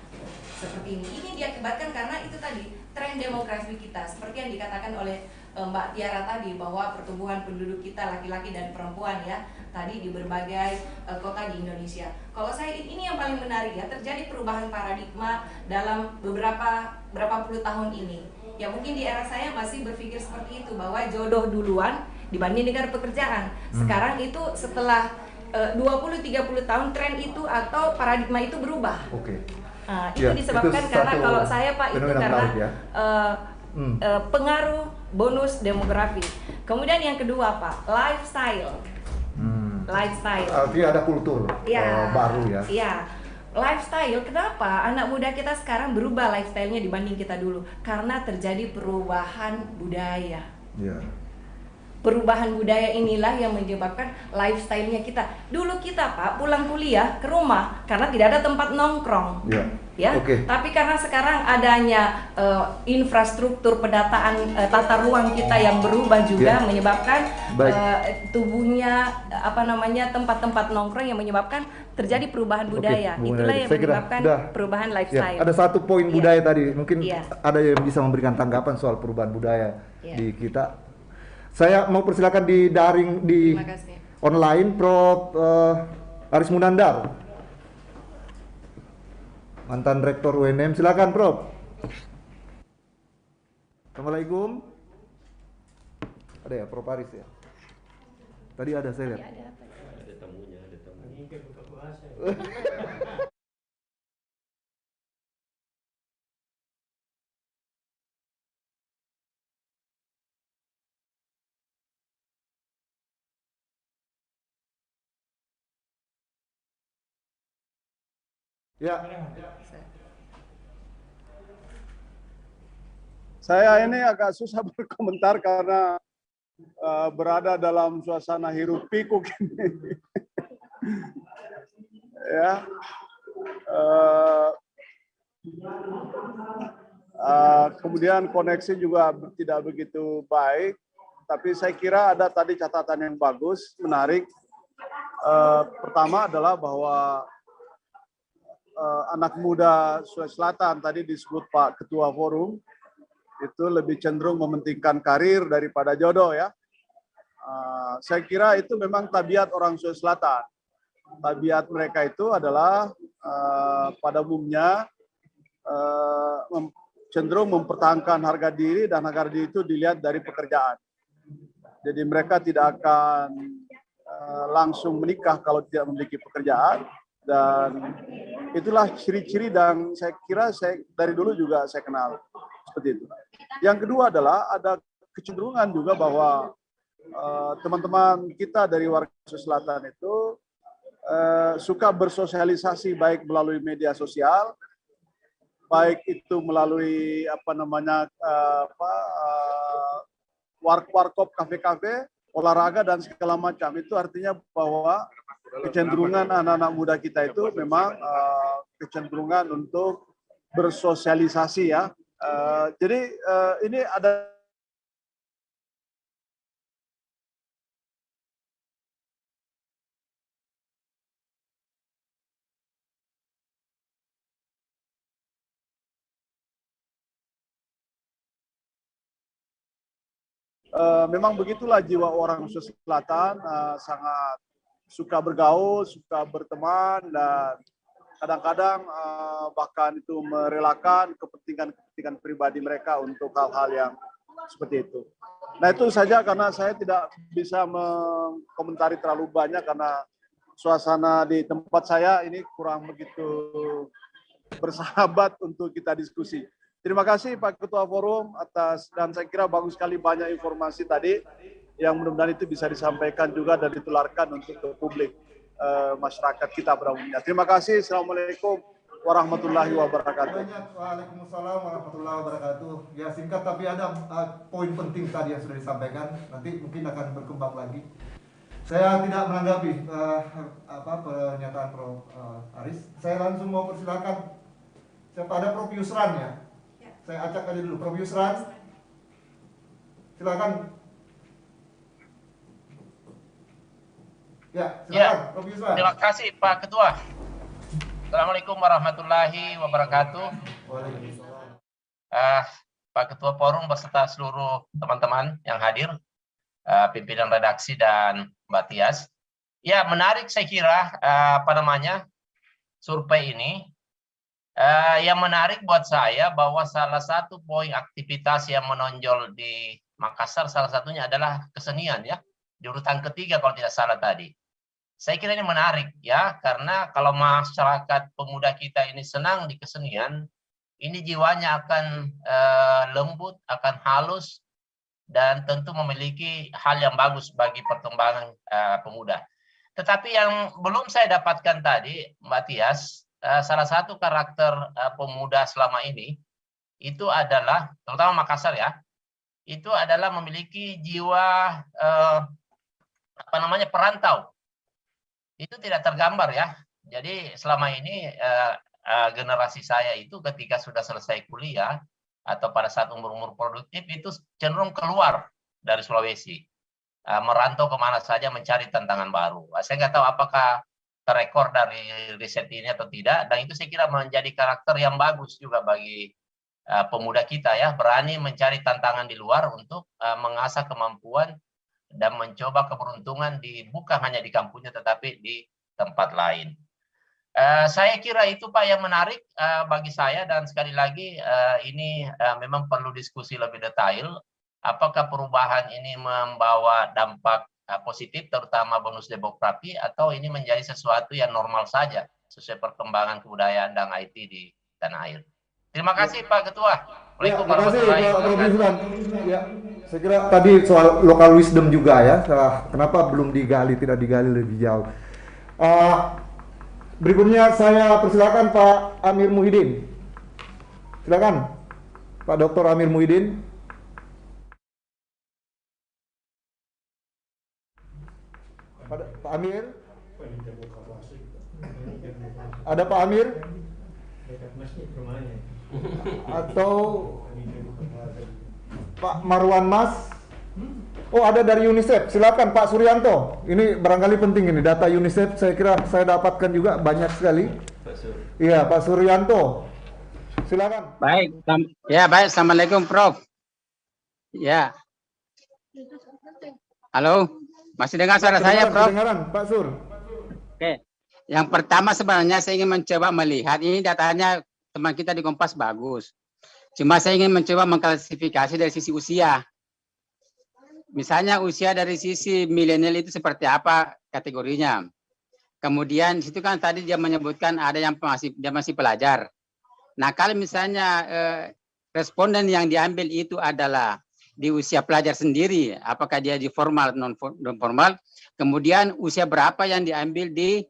Seperti ini diakibatkan karena itu tadi tren demografi kita, seperti yang dikatakan oleh Mbak Tiara tadi, bahwa pertumbuhan penduduk kita laki-laki dan perempuan ya tadi di berbagai kota di Indonesia. Kalau saya ini yang paling menarik ya, terjadi perubahan paradigma dalam berapa puluh tahun ini. Ya mungkin di era saya masih berpikir seperti itu, bahwa jodoh duluan dibanding dengan pekerjaan. Sekarang itu setelah 20-30 tahun tren itu atau paradigma itu berubah. Itu ya, disebabkan itu karena kalau saya Pak itu karena ya. Pengaruh bonus demografi. Kemudian yang kedua Pak, lifestyle. Lifestyle. Artinya ada kultur baru ya. Iya. Lifestyle, kenapa anak muda kita sekarang berubah lifestyle-nya dibanding kita dulu? Karena terjadi perubahan budaya. Yeah. Perubahan budaya inilah yang menyebabkan lifestyle-nya kita. Dulu kita Pak pulang kuliah ke rumah karena tidak ada tempat nongkrong. Ya. Okay. Tapi karena sekarang adanya infrastruktur pendataan tata ruang kita yang berubah juga menyebabkan tubuhnya tempat-tempat nongkrong yang menyebabkan terjadi perubahan budaya. Itulah yang menyebabkan perubahan lifestyle. Ya, ada satu poin budaya tadi, mungkin ada yang bisa memberikan tanggapan soal perubahan budaya di kita. Saya mau persilakan di daring di online Prof. Aris Munandar, mantan Rektor UNM. Silakan Prof. Assalamualaikum. Ada ya Prof. Aris ya? Tadi ada saya lihat. Ada tamunya, ada tamunya. Ya. Saya ini agak susah berkomentar karena berada dalam suasana hiruk pikuk ini. Ya, kemudian koneksi juga tidak begitu baik, tapi saya kira ada tadi catatan yang bagus, menarik. Pertama adalah bahwa anak muda Sulawesi Selatan tadi disebut Pak Ketua Forum itu lebih cenderung mementingkan karir daripada jodoh ya. Saya kira itu memang tabiat orang Sulawesi Selatan. Tabiat mereka itu adalah pada umumnya cenderung mempertahankan harga diri, dan harga diri itu dilihat dari pekerjaan. Jadi mereka tidak akan langsung menikah kalau tidak memiliki pekerjaan, dan itulah ciri-ciri, dan saya kira dari dulu juga saya kenal seperti itu. Yang kedua adalah ada kecenderungan juga bahwa teman-teman kita dari warga Sulawesi Selatan itu suka bersosialisasi baik melalui media sosial, baik itu melalui warkop, kafe-kafe, olahraga dan segala macam. Itu artinya bahwa kecenderungan anak-anak muda kita itu memang kecenderungan untuk bersosialisasi ya. Jadi ini ada memang begitulah jiwa orang Sulawesi Selatan, sangat suka bergaul, suka berteman, dan kadang-kadang bahkan itu merelakan kepentingan pribadi mereka untuk hal-hal yang seperti itu. Nah itu saja, karena saya tidak bisa mengkomentari terlalu banyak karena suasana di tempat saya ini kurang begitu bersahabat untuk kita diskusi. Terima kasih Pak Ketua Forum atas, dan saya kira bagus sekali banyak informasi tadi yang mudah-mudahan itu bisa disampaikan juga dan ditularkan untuk ke publik masyarakat kita pada umumnya. Terima kasih. Assalamualaikum warahmatullahi wabarakatuh. Waalaikumsalam warahmatullahi wabarakatuh. Ya singkat, tapi ada poin penting tadi yang sudah disampaikan. Nanti mungkin akan berkembang lagi. Saya tidak menanggapi pernyataan Prof. Aris. Saya langsung mau persilakan kepada Prof. Yusran ya. Saya acak aja dulu, Prof. Yusran. Silakan. Ya, silakan, Prof. Yusran. Terima kasih Pak Ketua. Assalamualaikum warahmatullahi wabarakatuh. Waalaikumsalam. Pak Ketua Forum beserta seluruh teman-teman yang hadir, pimpinan redaksi dan Mbak Tias. Ya, menarik saya kira survei ini. Yang menarik buat saya bahwa salah satu poin aktivitas yang menonjol di Makassar salah satunya adalah kesenian ya, di urutan ketiga kalau tidak salah tadi. Saya kira ini menarik ya, karena kalau masyarakat pemuda kita ini senang di kesenian, ini jiwanya akan lembut, akan halus, dan tentu memiliki hal yang bagus bagi perkembangan pemuda. Tetapi yang belum saya dapatkan tadi, Mbak Tias, salah satu karakter pemuda selama ini itu adalah, terutama Makassar ya, itu adalah memiliki jiwa perantau. Itu tidak tergambar ya. Jadi selama ini generasi saya itu ketika sudah selesai kuliah atau pada saat umur-umur produktif itu cenderung keluar dari Sulawesi, merantau kemana saja mencari tantangan baru. Saya nggak tahu apakah terekor dari riset ini atau tidak, dan itu saya kira menjadi karakter yang bagus juga bagi pemuda kita ya, berani mencari tantangan di luar untuk mengasah kemampuan dan mencoba keberuntungan bukan hanya di kampusnya tetapi di tempat lain. Saya kira itu Pak yang menarik bagi saya, dan sekali lagi ini memang perlu diskusi lebih detail. Apakah perubahan ini membawa dampak positif, terutama bonus demografi, atau ini menjadi sesuatu yang normal saja sesuai perkembangan kebudayaan dan IT di tanah air. Terima kasih Pak Ketua. Terima kasih Prof. Yusran. Ya, saya kira tadi soal local wisdom juga ya. Kenapa belum tidak digali lebih jauh. Berikutnya saya persilakan Pak Amir Muhyiddin. Silakan Pak Dr. Amir Muhyiddin. Pak Amir? Ada Pak Amir? Atau Pak Marwan Mas? Oh, ada dari UNICEF. Silakan Pak Suryanto. Ini barangkali penting ini data UNICEF. Saya kira saya dapatkan juga banyak sekali. Iya, Pak Suryanto. Silakan. Baik, ya baik. Assalamualaikum, Prof. Ya. Halo, masih dengar suara saya, Prof? Kedengaran, Pak Sur. Oke. Yang pertama sebenarnya saya ingin mencoba melihat ini datanya teman kita di Kompas bagus. Cuma saya ingin mencoba mengklasifikasi dari sisi usia. Misalnya usia dari sisi milenial itu seperti apa kategorinya. Kemudian situ kan tadi dia menyebutkan ada yang masih pelajar. Nah, kalau misalnya responden yang diambil itu adalah di usia pelajar sendiri, apakah dia di formal non formal, kemudian usia berapa yang diambil di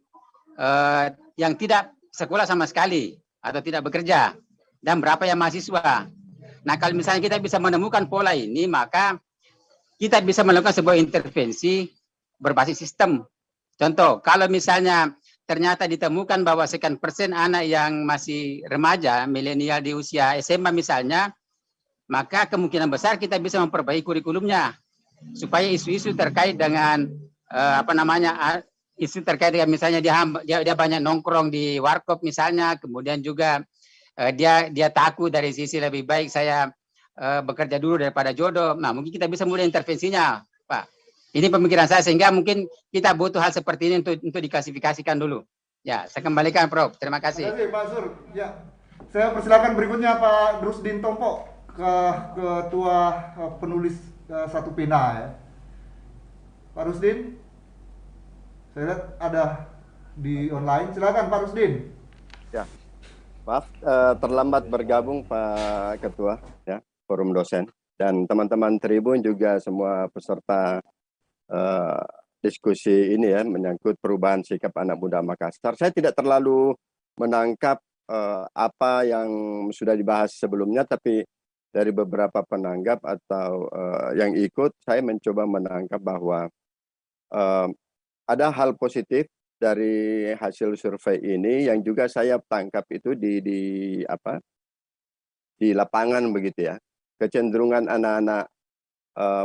yang tidak sekolah sama sekali atau tidak bekerja, dan berapa yang mahasiswa. Nah, kalau misalnya kita bisa menemukan pola ini, maka kita bisa melakukan sebuah intervensi berbasis sistem. Contoh, kalau misalnya ternyata ditemukan bahwa sekian persen anak yang masih remaja, milenial di usia SMA misalnya, maka kemungkinan besar kita bisa memperbaiki kurikulumnya supaya isu-isu terkait dengan isu terkait dengan misalnya dia banyak nongkrong di warkop misalnya, kemudian juga dia takut dari sisi lebih baik saya bekerja dulu daripada jodoh. Nah, mungkin kita bisa mulai intervensinya, Pak. Ini pemikiran saya, sehingga mungkin kita butuh hal seperti ini untuk diklasifikasikan dulu. Ya, saya kembalikan, Prof. Terima kasih. Terima kasih, Pak Sur. Ya, saya persilakan berikutnya Pak Drusdin Tompo, ketua penulis Satu Pena ya. Pak Rusdin, saya lihat ada di online. Silakan Pak Rusdin. Ya, maaf terlambat bergabung Pak Ketua ya. Forum dosen dan teman-teman Tribun juga semua peserta diskusi ini ya menyangkut perubahan sikap anak muda Makassar. Saya tidak terlalu menangkap apa yang sudah dibahas sebelumnya, tapi dari beberapa penanggap atau yang ikut, saya mencoba menangkap bahwa ada hal positif dari hasil survei ini yang juga saya tangkap itu di lapangan begitu ya. Kecenderungan anak-anak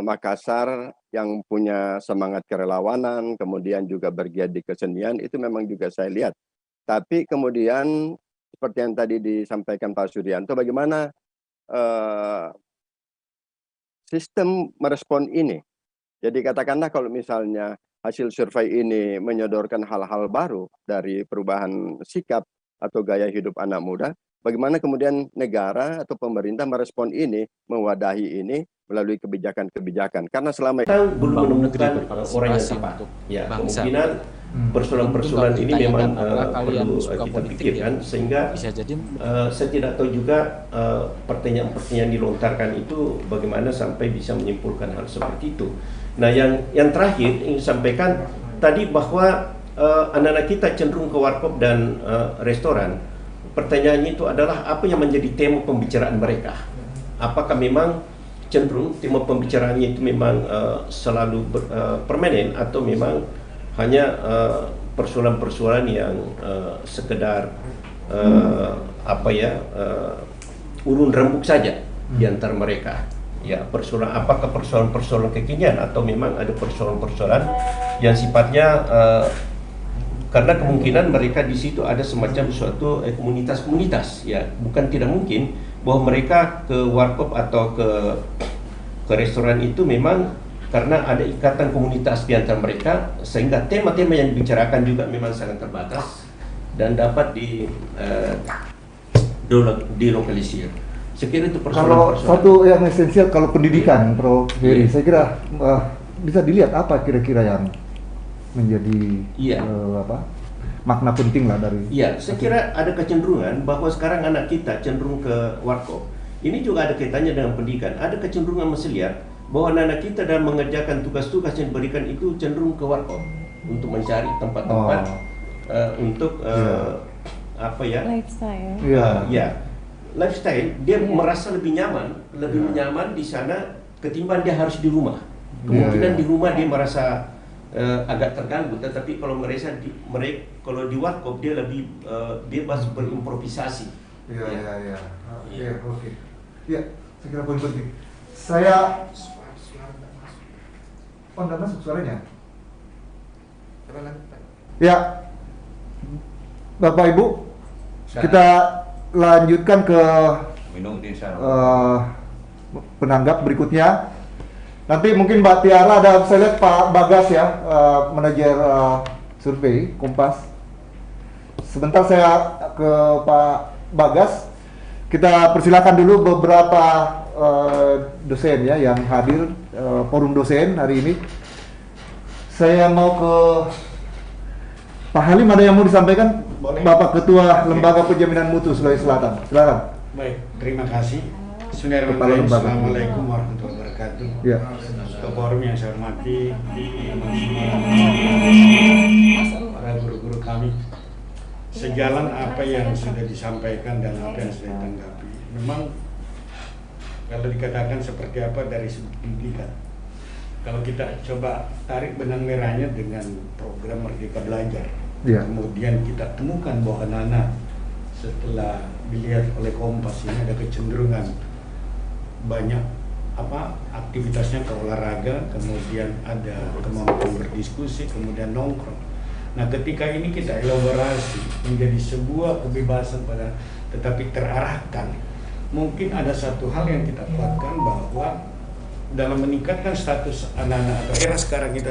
Makassar yang punya semangat kerelawanan, kemudian juga bergiat di kesenian, itu memang juga saya lihat. Tapi kemudian seperti yang tadi disampaikan Pak Suryanto, bagaimana sistem merespon ini? Jadi katakanlah kalau misalnya hasil survei ini menyodorkan hal-hal baru dari perubahan sikap atau gaya hidup anak muda, bagaimana kemudian negara atau pemerintah merespon ini, mewadahi ini melalui kebijakan-kebijakan? Karena selama kita belum menemukan orang yang tepat. Ya, kemungkinan persoalan-persoalan ini memang perlu kita pikirkan, sehingga saya tidak tahu juga pertanyaan-pertanyaan dilontarkan itu bagaimana sampai bisa menyimpulkan hal seperti itu. Nah, yang terakhir ingin sampaikan tadi bahwa anak-anak kita cenderung ke warkop dan restoran. Pertanyaannya itu adalah apa yang menjadi tema pembicaraan mereka? Apakah memang cenderung tema pembicaraannya itu memang selalu permanen, atau memang hanya persoalan-persoalan yang sekedar urun rembuk saja di antara mereka? Ya, apakah persoalan-persoalan kekinian atau memang ada persoalan-persoalan yang sifatnya karena kemungkinan mereka di situ ada semacam suatu komunitas-komunitas, ya, bukan tidak mungkin bahwa mereka ke warkop atau ke restoran itu memang karena ada ikatan komunitas di antara mereka, sehingga tema-tema yang dibicarakan juga memang sangat terbatas dan dapat dilokalisir. Saya kira itu Kalau satu yang esensial, kalau pendidikan, Prof. Heri, saya kira bisa dilihat apa kira-kira yang menjadi makna penting lah dari. Iya, saya kira ada kecenderungan bahwa sekarang anak kita cenderung ke warkop. Ini juga ada kaitannya dengan pendidikan. Ada kecenderungan masih lihat bahwa anak kita dalam mengerjakan tugas-tugas yang diberikan itu cenderung ke warkop untuk mencari tempat-tempat untuk lifestyle. Lifestyle. Dia merasa lebih nyaman di sana ketimbang dia harus di rumah. Kemungkinan di rumah dia merasa agak terganggu. Tetapi kalau mereka kalau di warkop dia lebih bebas berimprovisasi. Iya. Oke. Ya, saya kira poin penting. Saya nggak masuk suaranya. Ya, Bapak Ibu, kita lanjutkan ke penanggap berikutnya. Nanti mungkin Mbak Tiara ada, saya lihat Pak Bagas ya, manajer survei Kompas. Sebentar saya ke Pak Bagas. Kita persilakan dulu beberapa dosen ya yang hadir, forum dosen hari ini. Saya mau ke Pak Halim, ada yang mau disampaikan? Boleh. Bapak Ketua Lembaga Penjaminan Mutu Sulawesi Selatan, silakan. Baik, terima kasih. Assalamualaikum warahmatullahi wabarakatuh. Ya. Forum yang saya hormati, para guru-guru kami, sejalan apa yang sudah disampaikan dan apa yang sudah ditanggapi. Memang kalau dikatakan seperti apa dari segi pendidikan, kalau kita coba tarik benang merahnya dengan program Merdeka Belajar, kemudian kita temukan bahwa anak-anak setelah dilihat oleh Kompas ini ada kecenderungan banyak aktivitasnya ke olahraga, kemudian ada kemampuan berdiskusi, kemudian nongkrong. Nah, ketika ini kita elaborasi menjadi sebuah kebebasan tetapi terarahkan, mungkin ada satu hal yang kita kuatkan bahwa dalam meningkatkan status anak-anak atau era sekarang itu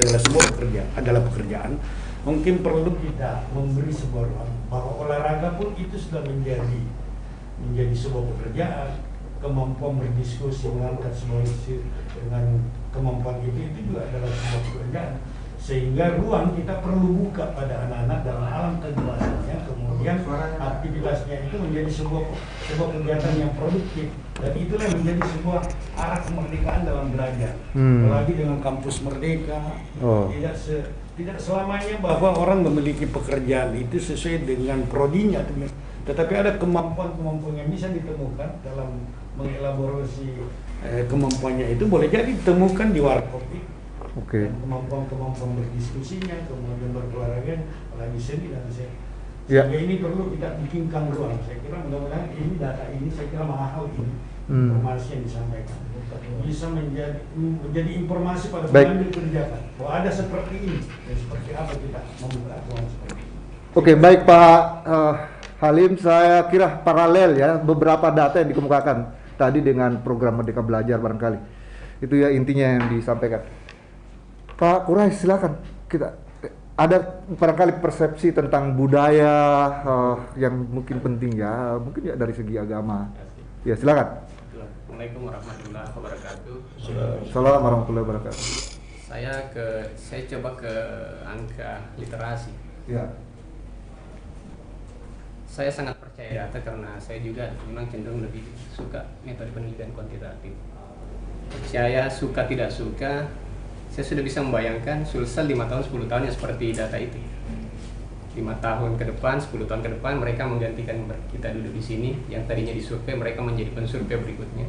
adalah pekerjaan, mungkin perlu kita memberi sebuah ruang bahwa olahraga pun itu sudah menjadi sebuah pekerjaan. Kemampuan berdiskusi, mengangkat sebuah isu dengan kemampuan itu juga adalah sebuah pekerjaan. Sehingga ruang kita perlu buka pada anak-anak dalam alam kedewasaannya, kemudian aktivitasnya itu menjadi sebuah kegiatan yang produktif, dan itulah yang menjadi sebuah arah kemerdekaan dalam belajar. Apalagi dengan kampus merdeka, tidak selamanya bahwa orang memiliki pekerjaan itu sesuai dengan prodinya, tetapi ada kemampuan-kemampuan yang bisa ditemukan dalam mengelaborasi kemampuannya itu boleh jadi ditemukan di warkop. Kemampuan-kemampuan berdiskusinya, kemudian berolahraga, apalagi seni dan sehingga ini perlu kita bikinkan ruang. Saya kira mudah-mudahan ini data ini saya kira mahal ini informasi yang disampaikan bisa menjadi informasi pada pengambil kebijakan bahwa ada seperti ini dan seperti apa kita membuka ruang seperti ini. Oke, baik Pak Halim, saya kira paralel ya beberapa data yang dikemukakan tadi dengan program Merdeka Belajar barangkali. Itu ya intinya yang disampaikan. Pak Kurais, silakan. Kita ada barangkali persepsi tentang budaya yang mungkin penting ya, mungkin ya dari segi agama. Ya, silakan. Assalamualaikum warahmatullahi wabarakatuh. Assalamualaikum warahmatullahi wabarakatuh. Saya coba ke angka literasi. Ya. Saya sangat percaya data karena saya juga memang cenderung lebih suka metode penelitian kuantitatif. Percaya suka tidak suka, saya sudah bisa membayangkan Sulsel 5 tahun 10 tahun yang seperti data itu. 5 tahun ke depan, 10 tahun ke depan mereka menggantikan kita duduk di sini, yang tadinya disurvei mereka menjadi pensurvei berikutnya.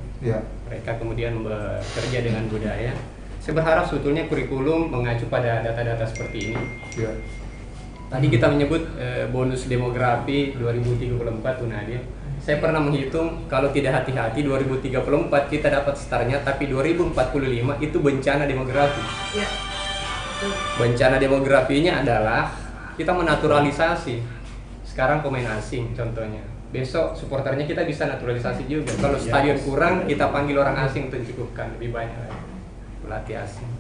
Mereka kemudian bekerja dengan budaya. Saya berharap sebetulnya kurikulum mengacu pada data-data seperti ini. Tadi kita menyebut bonus demografi 2034 tuh Nadia. Saya pernah menghitung kalau tidak hati-hati 2034 kita dapat startnya, tapi 2045 itu bencana demografi. Bencana demografinya adalah kita menaturalisasi. Sekarang pemain asing contohnya. Besok supporternya kita bisa naturalisasi juga. Kalau stadion kurang kita panggil orang asing untuk cukupkan lebih banyak pelatih asing.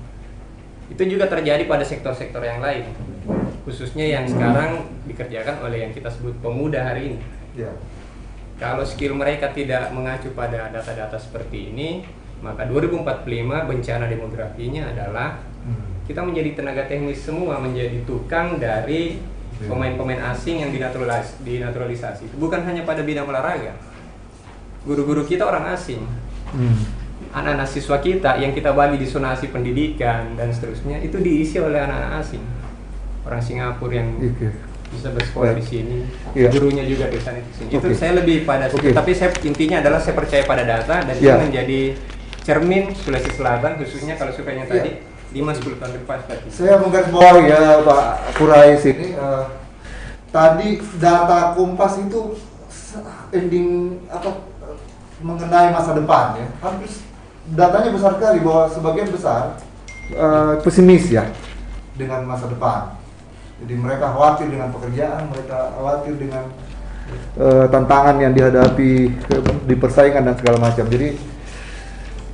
Itu juga terjadi pada sektor-sektor yang lain, khususnya yang sekarang dikerjakan oleh yang kita sebut pemuda hari ini. Kalau skill mereka tidak mengacu pada data-data seperti ini, maka 2045 bencana demografinya adalah kita menjadi tenaga teknis semua, menjadi tukang dari pemain-pemain asing yang dinaturalisasi. Bukan hanya pada bidang olahraga. Guru-guru kita orang asing. Anak-anak siswa kita yang kita bagi di zonasi pendidikan dan seterusnya itu diisi oleh anak-anak asing, orang Singapura yang bisa bersekolah di sini, gurunya juga di sana di sini. Itu saya lebih pada, tapi saya intinya adalah saya percaya pada data dan itu menjadi cermin Sulawesi Selatan khususnya kalau sukanya tadi 5-10 tahun depan tadi. Saya menggarisbawahi ya Pak Kurais ini, tadi data Kompas itu ending mengenai masa depan ya. Hampir datanya besar sekali bahwa sebagian besar pesimis ya dengan masa depan. Jadi mereka khawatir dengan pekerjaan, mereka khawatir dengan tantangan yang dihadapi di persaingan dan segala macam. Jadi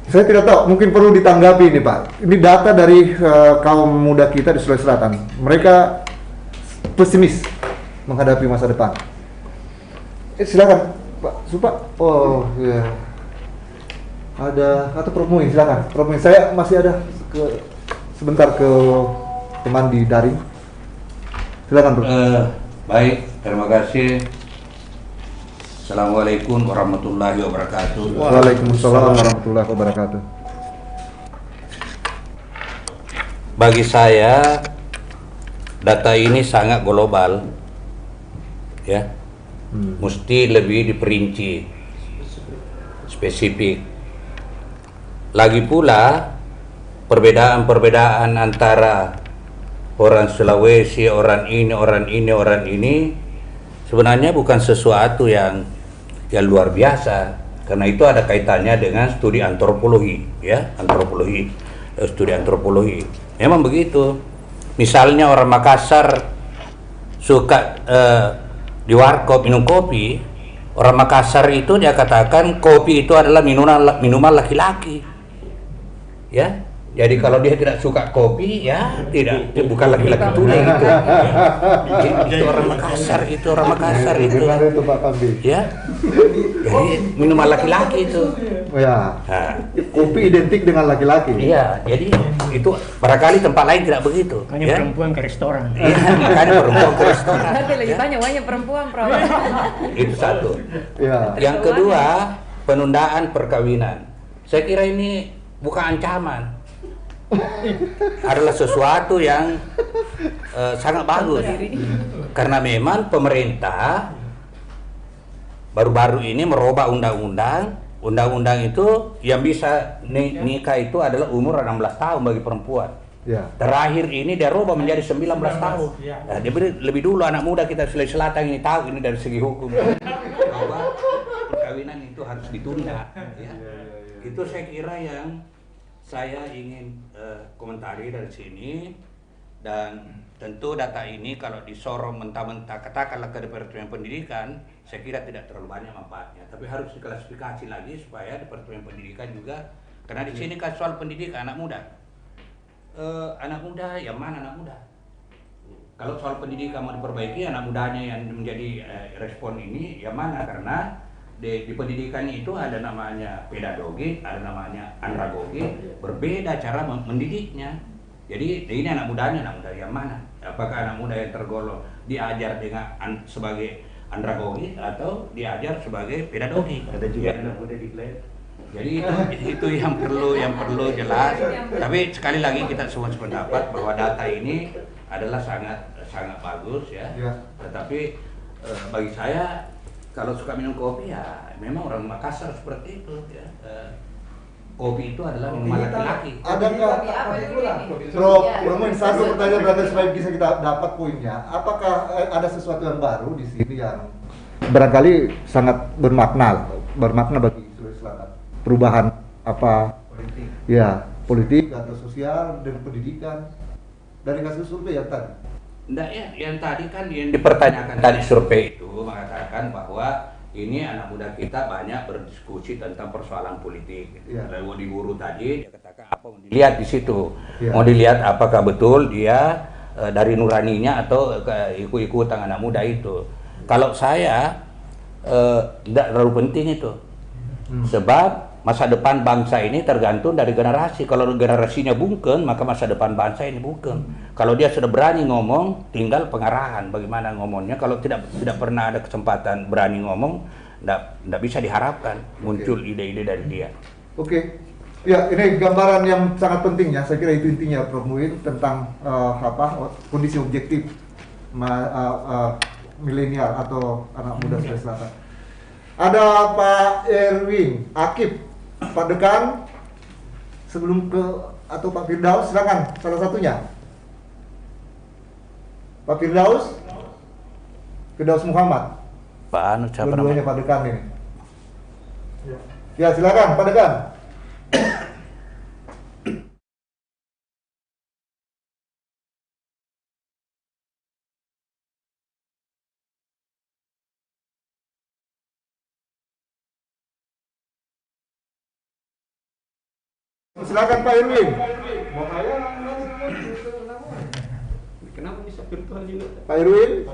saya tidak tahu, mungkin perlu ditanggapi ini Pak. Ini data dari kaum muda kita di Sulawesi Selatan. Mereka pesimis menghadapi masa depan. Silakan Pak Supa. Oh ya. Ada atau Prof Muin, silakan. Prof Muin, saya masih ada sebentar ke teman di daring. Silakan Prof. Baik, terima kasih. Assalamualaikum warahmatullahi wabarakatuh. Waalaikumsalam warahmatullahi wabarakatuh. Bagi saya, data ini sangat global, ya, mesti lebih diperinci, spesifik. Lagi pula, perbedaan-perbedaan antara orang Sulawesi, orang ini, sebenarnya bukan sesuatu yang luar biasa, karena itu ada kaitannya dengan studi antropologi, ya, studi antropologi. Memang begitu. Misalnya orang Makassar suka di warkop minum kopi, orang Makassar itu dia katakan kopi itu adalah minuman laki-laki, ya. Jadi kalau dia tidak suka kopi, ya dia bukan laki-laki tuli gitu. Itu orang Makassar, itu. Ya. Jadi minuman laki-laki itu. Ya. Kopi identik dengan laki-laki. Iya, jadi itu barangkali tempat lain tidak begitu. Makanya ya? perempuan ke restoran. Iya, makanya perempuan ke restoran. Tapi lebih banyak perempuan, Prof. Itu satu. Ya. Yang kedua, penundaan perkawinan. Saya kira ini bukan ancaman. Adalah sesuatu yang sangat bagus, karena memang pemerintah baru-baru ini merubah undang-undang itu yang bisa nikah itu adalah umur 16 tahun bagi perempuan. Ya. Terakhir ini dia rubah menjadi 19 tahun. Nah, dia lebih dulu anak muda kita Sulawesi Selatan ini tahu ini dari segi hukum bahwa perkawinan itu harus ditunda. Ya. Itu saya kira yang saya ingin komentari dari sini, dan tentu data ini kalau disorong mentah-mentah katakanlah ke Departemen Pendidikan, saya kira tidak terlalu banyak manfaatnya, tapi harus diklasifikasi lagi supaya Departemen Pendidikan juga, karena di sini kan soal pendidikan anak muda, yang mana anak muda? Kalau soal pendidikan mau diperbaiki, anak mudanya yang menjadi respon ini yang mana? Karena di pendidikan itu ada namanya pedagogi, ada namanya andragogi, berbeda cara mendidiknya. Jadi ini anak muda yang mana? Apakah anak muda yang tergolong diajar dengan sebagai andragogi atau diajar sebagai pedagogi? Ada juga anak muda diklaim. Jadi itu yang perlu jelas. Tapi sekali lagi kita semua sependapat bahwa data ini adalah sangat bagus ya. Tetapi bagi saya, kalau suka minum kopi ya memang orang Makassar seperti itu ya. Kopi itu adalah minuman laki-laki. Adakah Prof, satu pertanyaan berarti supaya bisa kita dapat poinnya. Apakah ada sesuatu yang baru di sini yang barangkali sangat bermakna bagi Sulawesi Selatan? Perubahan apa? Politik. Ya, politik atau sosial dan pendidikan dari hasil survei yang tadi. Enggak ya, yang tadi kan yang dipertanyakan tadi survei itu mengatakan bahwa ini anak muda kita banyak berdiskusi tentang persoalan politik. Lalu di guru tadi dia katakan apa mau dilihat di situ, mau dilihat apakah betul dia dari nuraninya atau ikut-ikutan anak muda itu. Kalau saya tidak terlalu penting itu, sebab masa depan bangsa ini tergantung dari generasi. Kalau generasinya bungkun, maka masa depan bangsa ini bungkun. Kalau dia sudah berani ngomong, tinggal pengarahan bagaimana ngomongnya. Kalau tidak pernah ada kesempatan berani ngomong, tidak bisa diharapkan muncul ide-ide dari dia. Oke. Ya, ini gambaran yang sangat penting ya. Saya kira itu intinya Prof Muin tentang kondisi objektif milenial atau anak muda Sulawesi Selatan. Ada Pak Erwin Akif, Pak Dekan, sebelum ke atau Pak Firdaus, silakan salah satunya. Pak Firdaus Muhammad. Pak Anu siapa Dua-duanya namanya? Pak Dekan ini. Ya silakan Pak Dekan. Silakan Pak Irwin. Kenapa bisa virtual juga? Pak Irwin.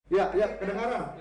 Ya, kedengaran.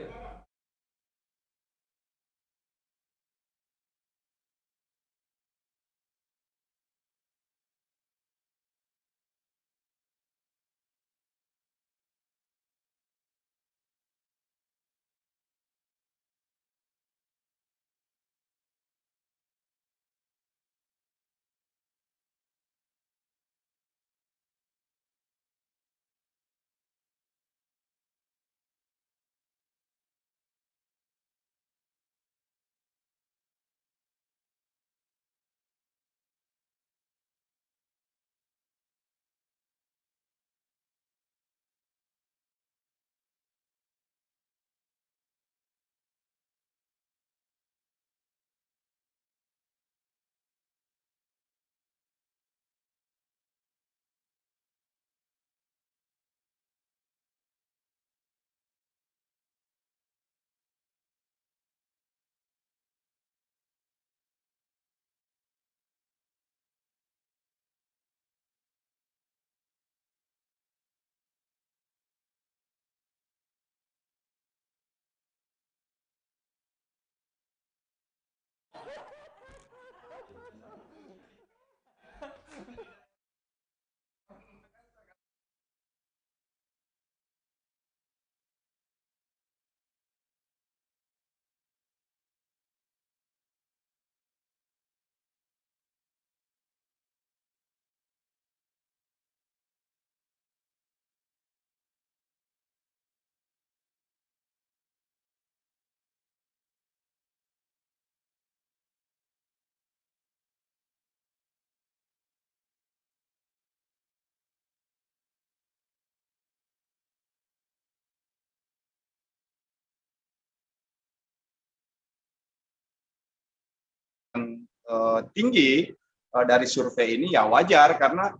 Tinggi dari survei ini ya wajar, karena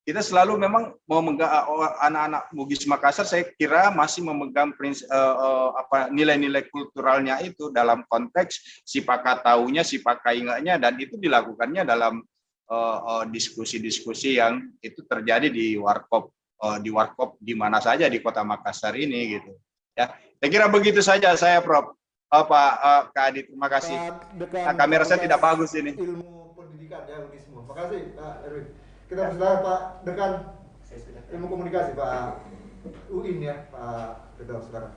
kita selalu memang anak-anak Bugis Makassar saya kira masih memegang nilai-nilai kulturalnya itu dalam konteks si pakataunya, si pakainganya, dan itu dilakukannya dalam diskusi-diskusi yang itu terjadi di warkop di mana saja di Kota Makassar ini gitu. Ya, saya kira begitu saja saya, Prof. Pak Adi, terima kasih. Kamera saya tidak bagus ini. Ilmu pendidikan ya, Unisme. Terima kasih Pak Erwin. Kita persilakan Pak Dekan ilmu komunikasi, Pak UIN ya, Pak Dekan, silakan.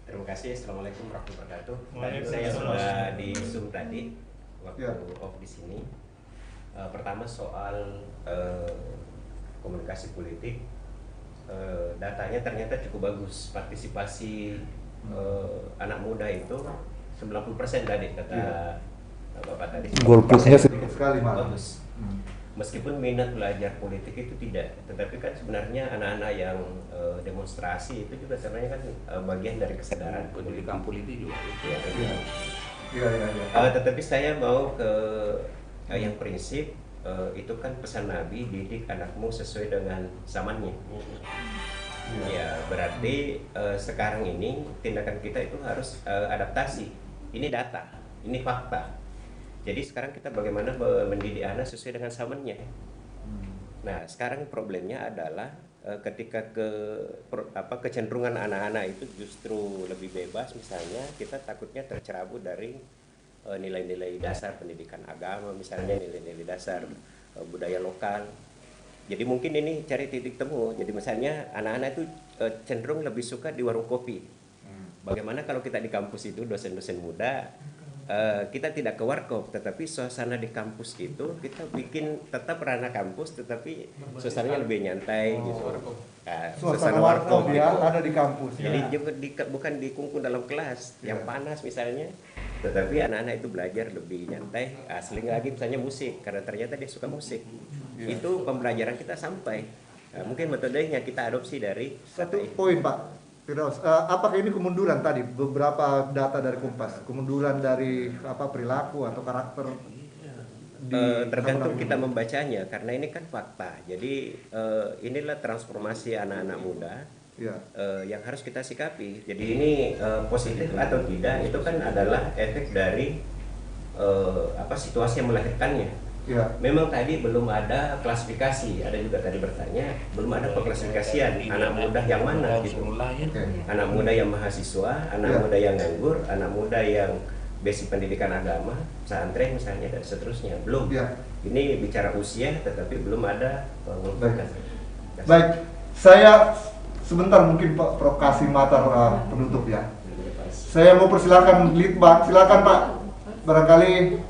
Terima kasih. Assalamualaikum warahmatullahi wabarakatuh. Tadi saya sudah di Zoom tadi waktu off di sini. Pertama soal komunikasi politik, datanya ternyata cukup bagus. Partisipasi anak muda itu 90% tadi kata Bapak tadi. Golputnya sedikit sekali malah. Bagus. Meskipun minat belajar politik itu tidak, tetapi kan sebenarnya anak-anak yang demonstrasi itu juga sebenarnya kan bagian dari kesadaran pendidikan politik juga. Tetapi saya mau ke yang prinsip itu kan pesan Nabi, didik anakmu sesuai dengan zamannya. Ya, berarti sekarang ini tindakan kita itu harus adaptasi. Ini data, ini fakta. Jadi sekarang kita bagaimana mendidik anak sesuai dengan zamannya. Nah, sekarang problemnya adalah ketika kecenderungan anak-anak itu justru lebih bebas, misalnya kita takutnya tercerabut dari nilai-nilai dasar pendidikan agama, misalnya nilai-nilai dasar budaya lokal. Jadi mungkin ini cari titik temu. Jadi misalnya anak-anak itu cenderung lebih suka di warung kopi. Bagaimana kalau kita di kampus itu dosen-dosen muda kita tidak ke warkop, tetapi suasana di kampus itu kita bikin tetap ranah kampus, tetapi suasananya lebih nyantai gitu. Suasana warkop ya ada di kampus. Jadi bukan dikungkung dalam kelas yang panas misalnya, tetapi anak-anak itu belajar lebih nyantai. Sering lagi misalnya musik, karena ternyata dia suka musik. Itu pembelajaran kita sampai. Mungkin metodenya kita adopsi dari satu poin Pak Firdaus, apakah ini kemunduran tadi beberapa data dari Kompas, kemunduran dari perilaku atau karakter? Tergantung kita membacanya, karena ini kan fakta. Jadi inilah transformasi anak-anak muda yang harus kita sikapi. Jadi ini positif atau tidak itu kan adalah efek dari situasi yang melahirkannya. Memang tadi belum ada klasifikasi, ada juga tadi bertanya belum ada pengklasifikasian anak muda yang mana gitu. Anak muda yang mahasiswa, anak muda yang nganggur, anak muda yang basic pendidikan agama, pesantren misalnya dan seterusnya. Belum. Ini bicara usia tetapi belum ada pengelompokan. Baik, saya sebentar mungkin Pak Prof kasih matar penutup ya. Saya mau persilakan Litbang, silakan Pak. Barangkali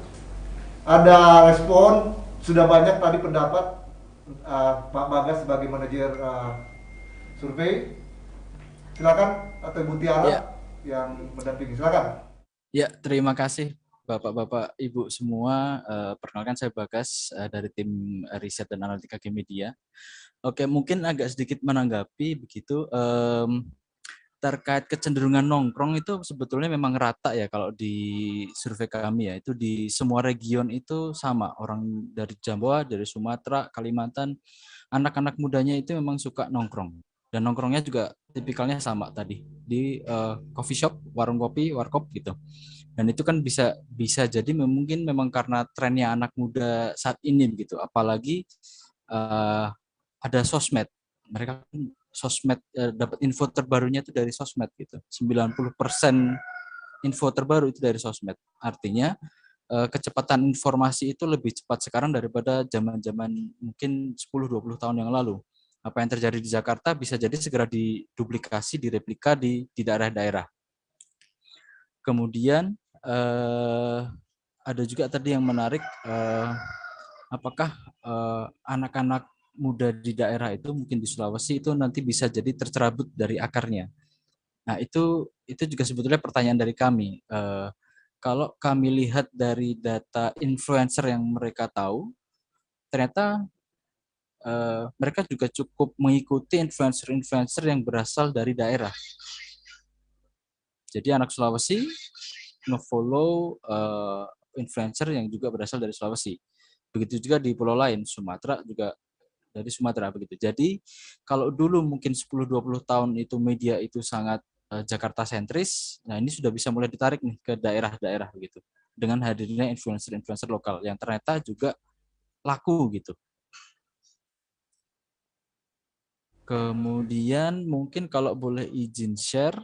ada respon, sudah banyak tadi pendapat Pak Bagas sebagai manajer survei. Silakan, atau Ibu Tiara yang mendampingi. Silakan. Ya, terima kasih Bapak-bapak, Ibu semua. Perkenalkan saya Bagas dari tim riset dan analitika G-Media. Oke, mungkin agak sedikit menanggapi begitu. Terkait kecenderungan nongkrong itu sebetulnya memang rata ya kalau di survei kami ya, itu di semua region itu sama, orang dari Jawa, dari Sumatera, Kalimantan, anak-anak mudanya itu memang suka nongkrong, dan nongkrongnya juga tipikalnya sama tadi di coffee shop, warung kopi, warkop gitu. Dan itu kan bisa jadi mungkin memang karena trennya anak muda saat ini begitu, apalagi ada sosmed, mereka sosmed dapat info terbarunya itu dari sosmed gitu. 90% info terbaru itu dari sosmed. Artinya kecepatan informasi itu lebih cepat sekarang daripada zaman-zaman mungkin 10-20 tahun yang lalu. Apa yang terjadi di Jakarta bisa jadi segera diduplikasi, direplika di daerah-daerah. Kemudian ada juga tadi yang menarik, apakah anak-anak muda di daerah itu mungkin di Sulawesi itu nanti bisa jadi tercerabut dari akarnya. Nah itu juga sebetulnya pertanyaan dari kami. Kalau kami lihat dari data influencer yang mereka tahu, ternyata mereka juga cukup mengikuti influencer-influencer yang berasal dari daerah. Jadi anak Sulawesi nge-follow influencer yang juga berasal dari Sulawesi. Begitu juga di pulau lain, Sumatera juga dari Sumatera begitu. Jadi kalau dulu mungkin 10-20 tahun itu media itu sangat Jakarta sentris, nah ini sudah bisa mulai ditarik nih ke daerah-daerah begitu. Dengan hadirnya influencer-influencer lokal yang ternyata juga laku gitu. Kemudian mungkin kalau boleh izin share,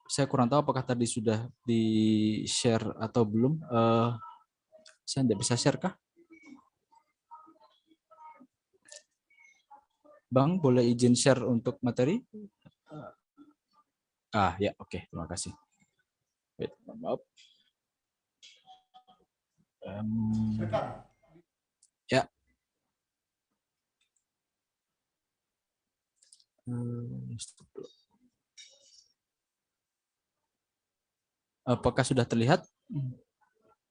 saya kurang tahu apakah tadi sudah di-share atau belum. Saya tidak bisa share kah? Bang, boleh izin share untuk materi? Ya, oke, terima kasih. Wait, maaf. Ya. Apakah sudah terlihat?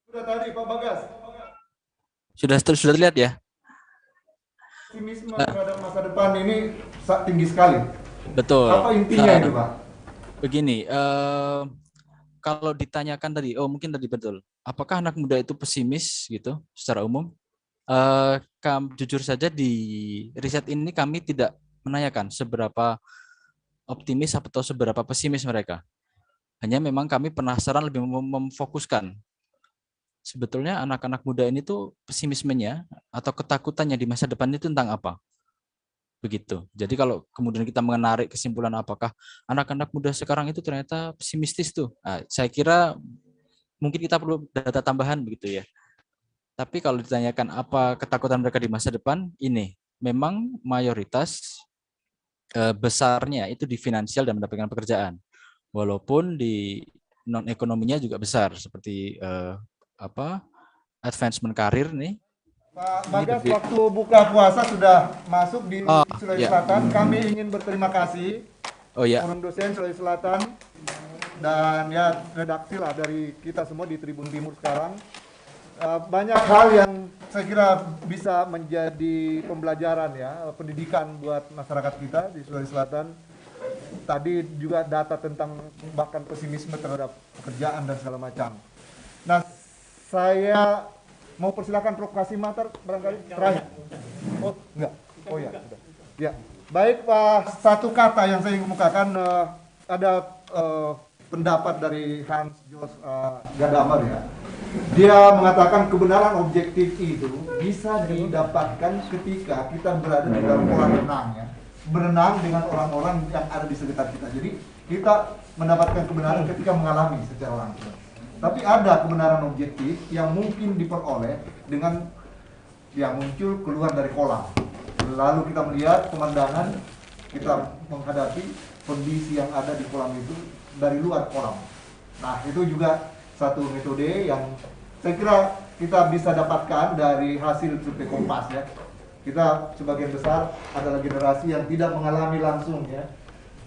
Sudah tadi Pak Bagas. Sudah terlihat ya? Optimisme terhadap masa depan ini tinggi sekali. Betul. Apa intinya itu Pak? Begini, kalau ditanyakan tadi, mungkin tadi betul. Apakah anak muda itu pesimis gitu secara umum? Jujur saja di riset ini kami tidak menanyakan seberapa optimis atau seberapa pesimis mereka. Hanya memang kami penasaran lebih memfokuskan. Sebetulnya anak-anak muda ini tuh pesimismenya atau ketakutannya di masa depan itu tentang apa? Begitu. Jadi kalau kemudian kita menarik kesimpulan apakah anak-anak muda sekarang itu ternyata pesimistis tuh. Saya kira mungkin kita perlu data tambahan begitu ya. Tapi kalau ditanyakan apa ketakutan mereka di masa depan, ini memang mayoritas besarnya itu di finansial dan mendapatkan pekerjaan. Walaupun di non ekonominya juga besar seperti advancement karir nih. Pak Bagas, waktu buka puasa sudah masuk di Sulawesi ya. Selatan. Kami ingin berterima kasih Forum Dosen Sulawesi Selatan dan ya redaksi lah dari kita semua di Tribun Timur sekarang. Banyak hal yang saya kira bisa menjadi pembelajaran ya, pendidikan buat masyarakat kita di Sulawesi Selatan. Tadi juga data tentang bahkan pesimisme terhadap pekerjaan dan segala macam. Nah, saya mau persilakan Prof. Kasim Matar barangkali terakhir. Oh, enggak. Oh ya, sudah. Ya. Baik, Pak, satu kata yang saya ingin kemukakan, ada pendapat dari Hans Jos Gadamer ya. Dia mengatakan kebenaran objektif itu bisa didapatkan ketika kita berada di dalam kolam renang ya. Berenang dengan orang-orang yang ada di sekitar kita. Jadi kita mendapatkan kebenaran ketika mengalami secara langsung. Tapi ada kebenaran objektif yang mungkin diperoleh dengan yang muncul keluar dari kolam. Lalu kita melihat pemandangan, kita menghadapi kondisi yang ada di kolam itu dari luar kolam. Nah, itu juga satu metode yang saya kira kita bisa dapatkan dari hasil survei Kompas ya. Kita sebagian besar adalah generasi yang tidak mengalami langsung ya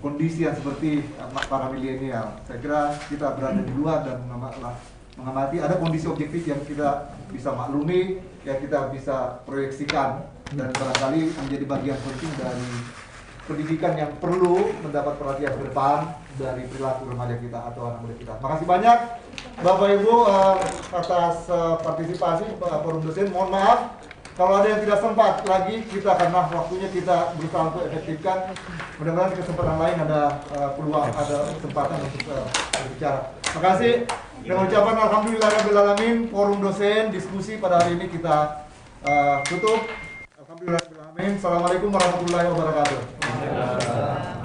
kondisi yang seperti para milenial. Saya kira kita berada di luar dan mengamati ada kondisi objektif yang kita bisa maklumi, yang kita bisa proyeksikan dan barangkali menjadi bagian penting dari pendidikan yang perlu mendapat perhatian ke depan dari perilaku remaja kita atau anak muda kita. Makasih banyak Bapak Ibu atas partisipasi Forum Dosen. Mohon maaf kalau ada yang tidak sempat lagi, kita karena waktunya kita berusaha untuk efektifkan. Mudah-mudahan di kesempatan lain ada peluang, ada kesempatan untuk berbicara. Terima kasih. Dengan ucapan alhamdulillahirrahmanirrahim, Forum Dosen diskusi pada hari ini kita tutup. Alhamdulillahirrahmanirrahim. Assalamualaikum warahmatullahi wabarakatuh.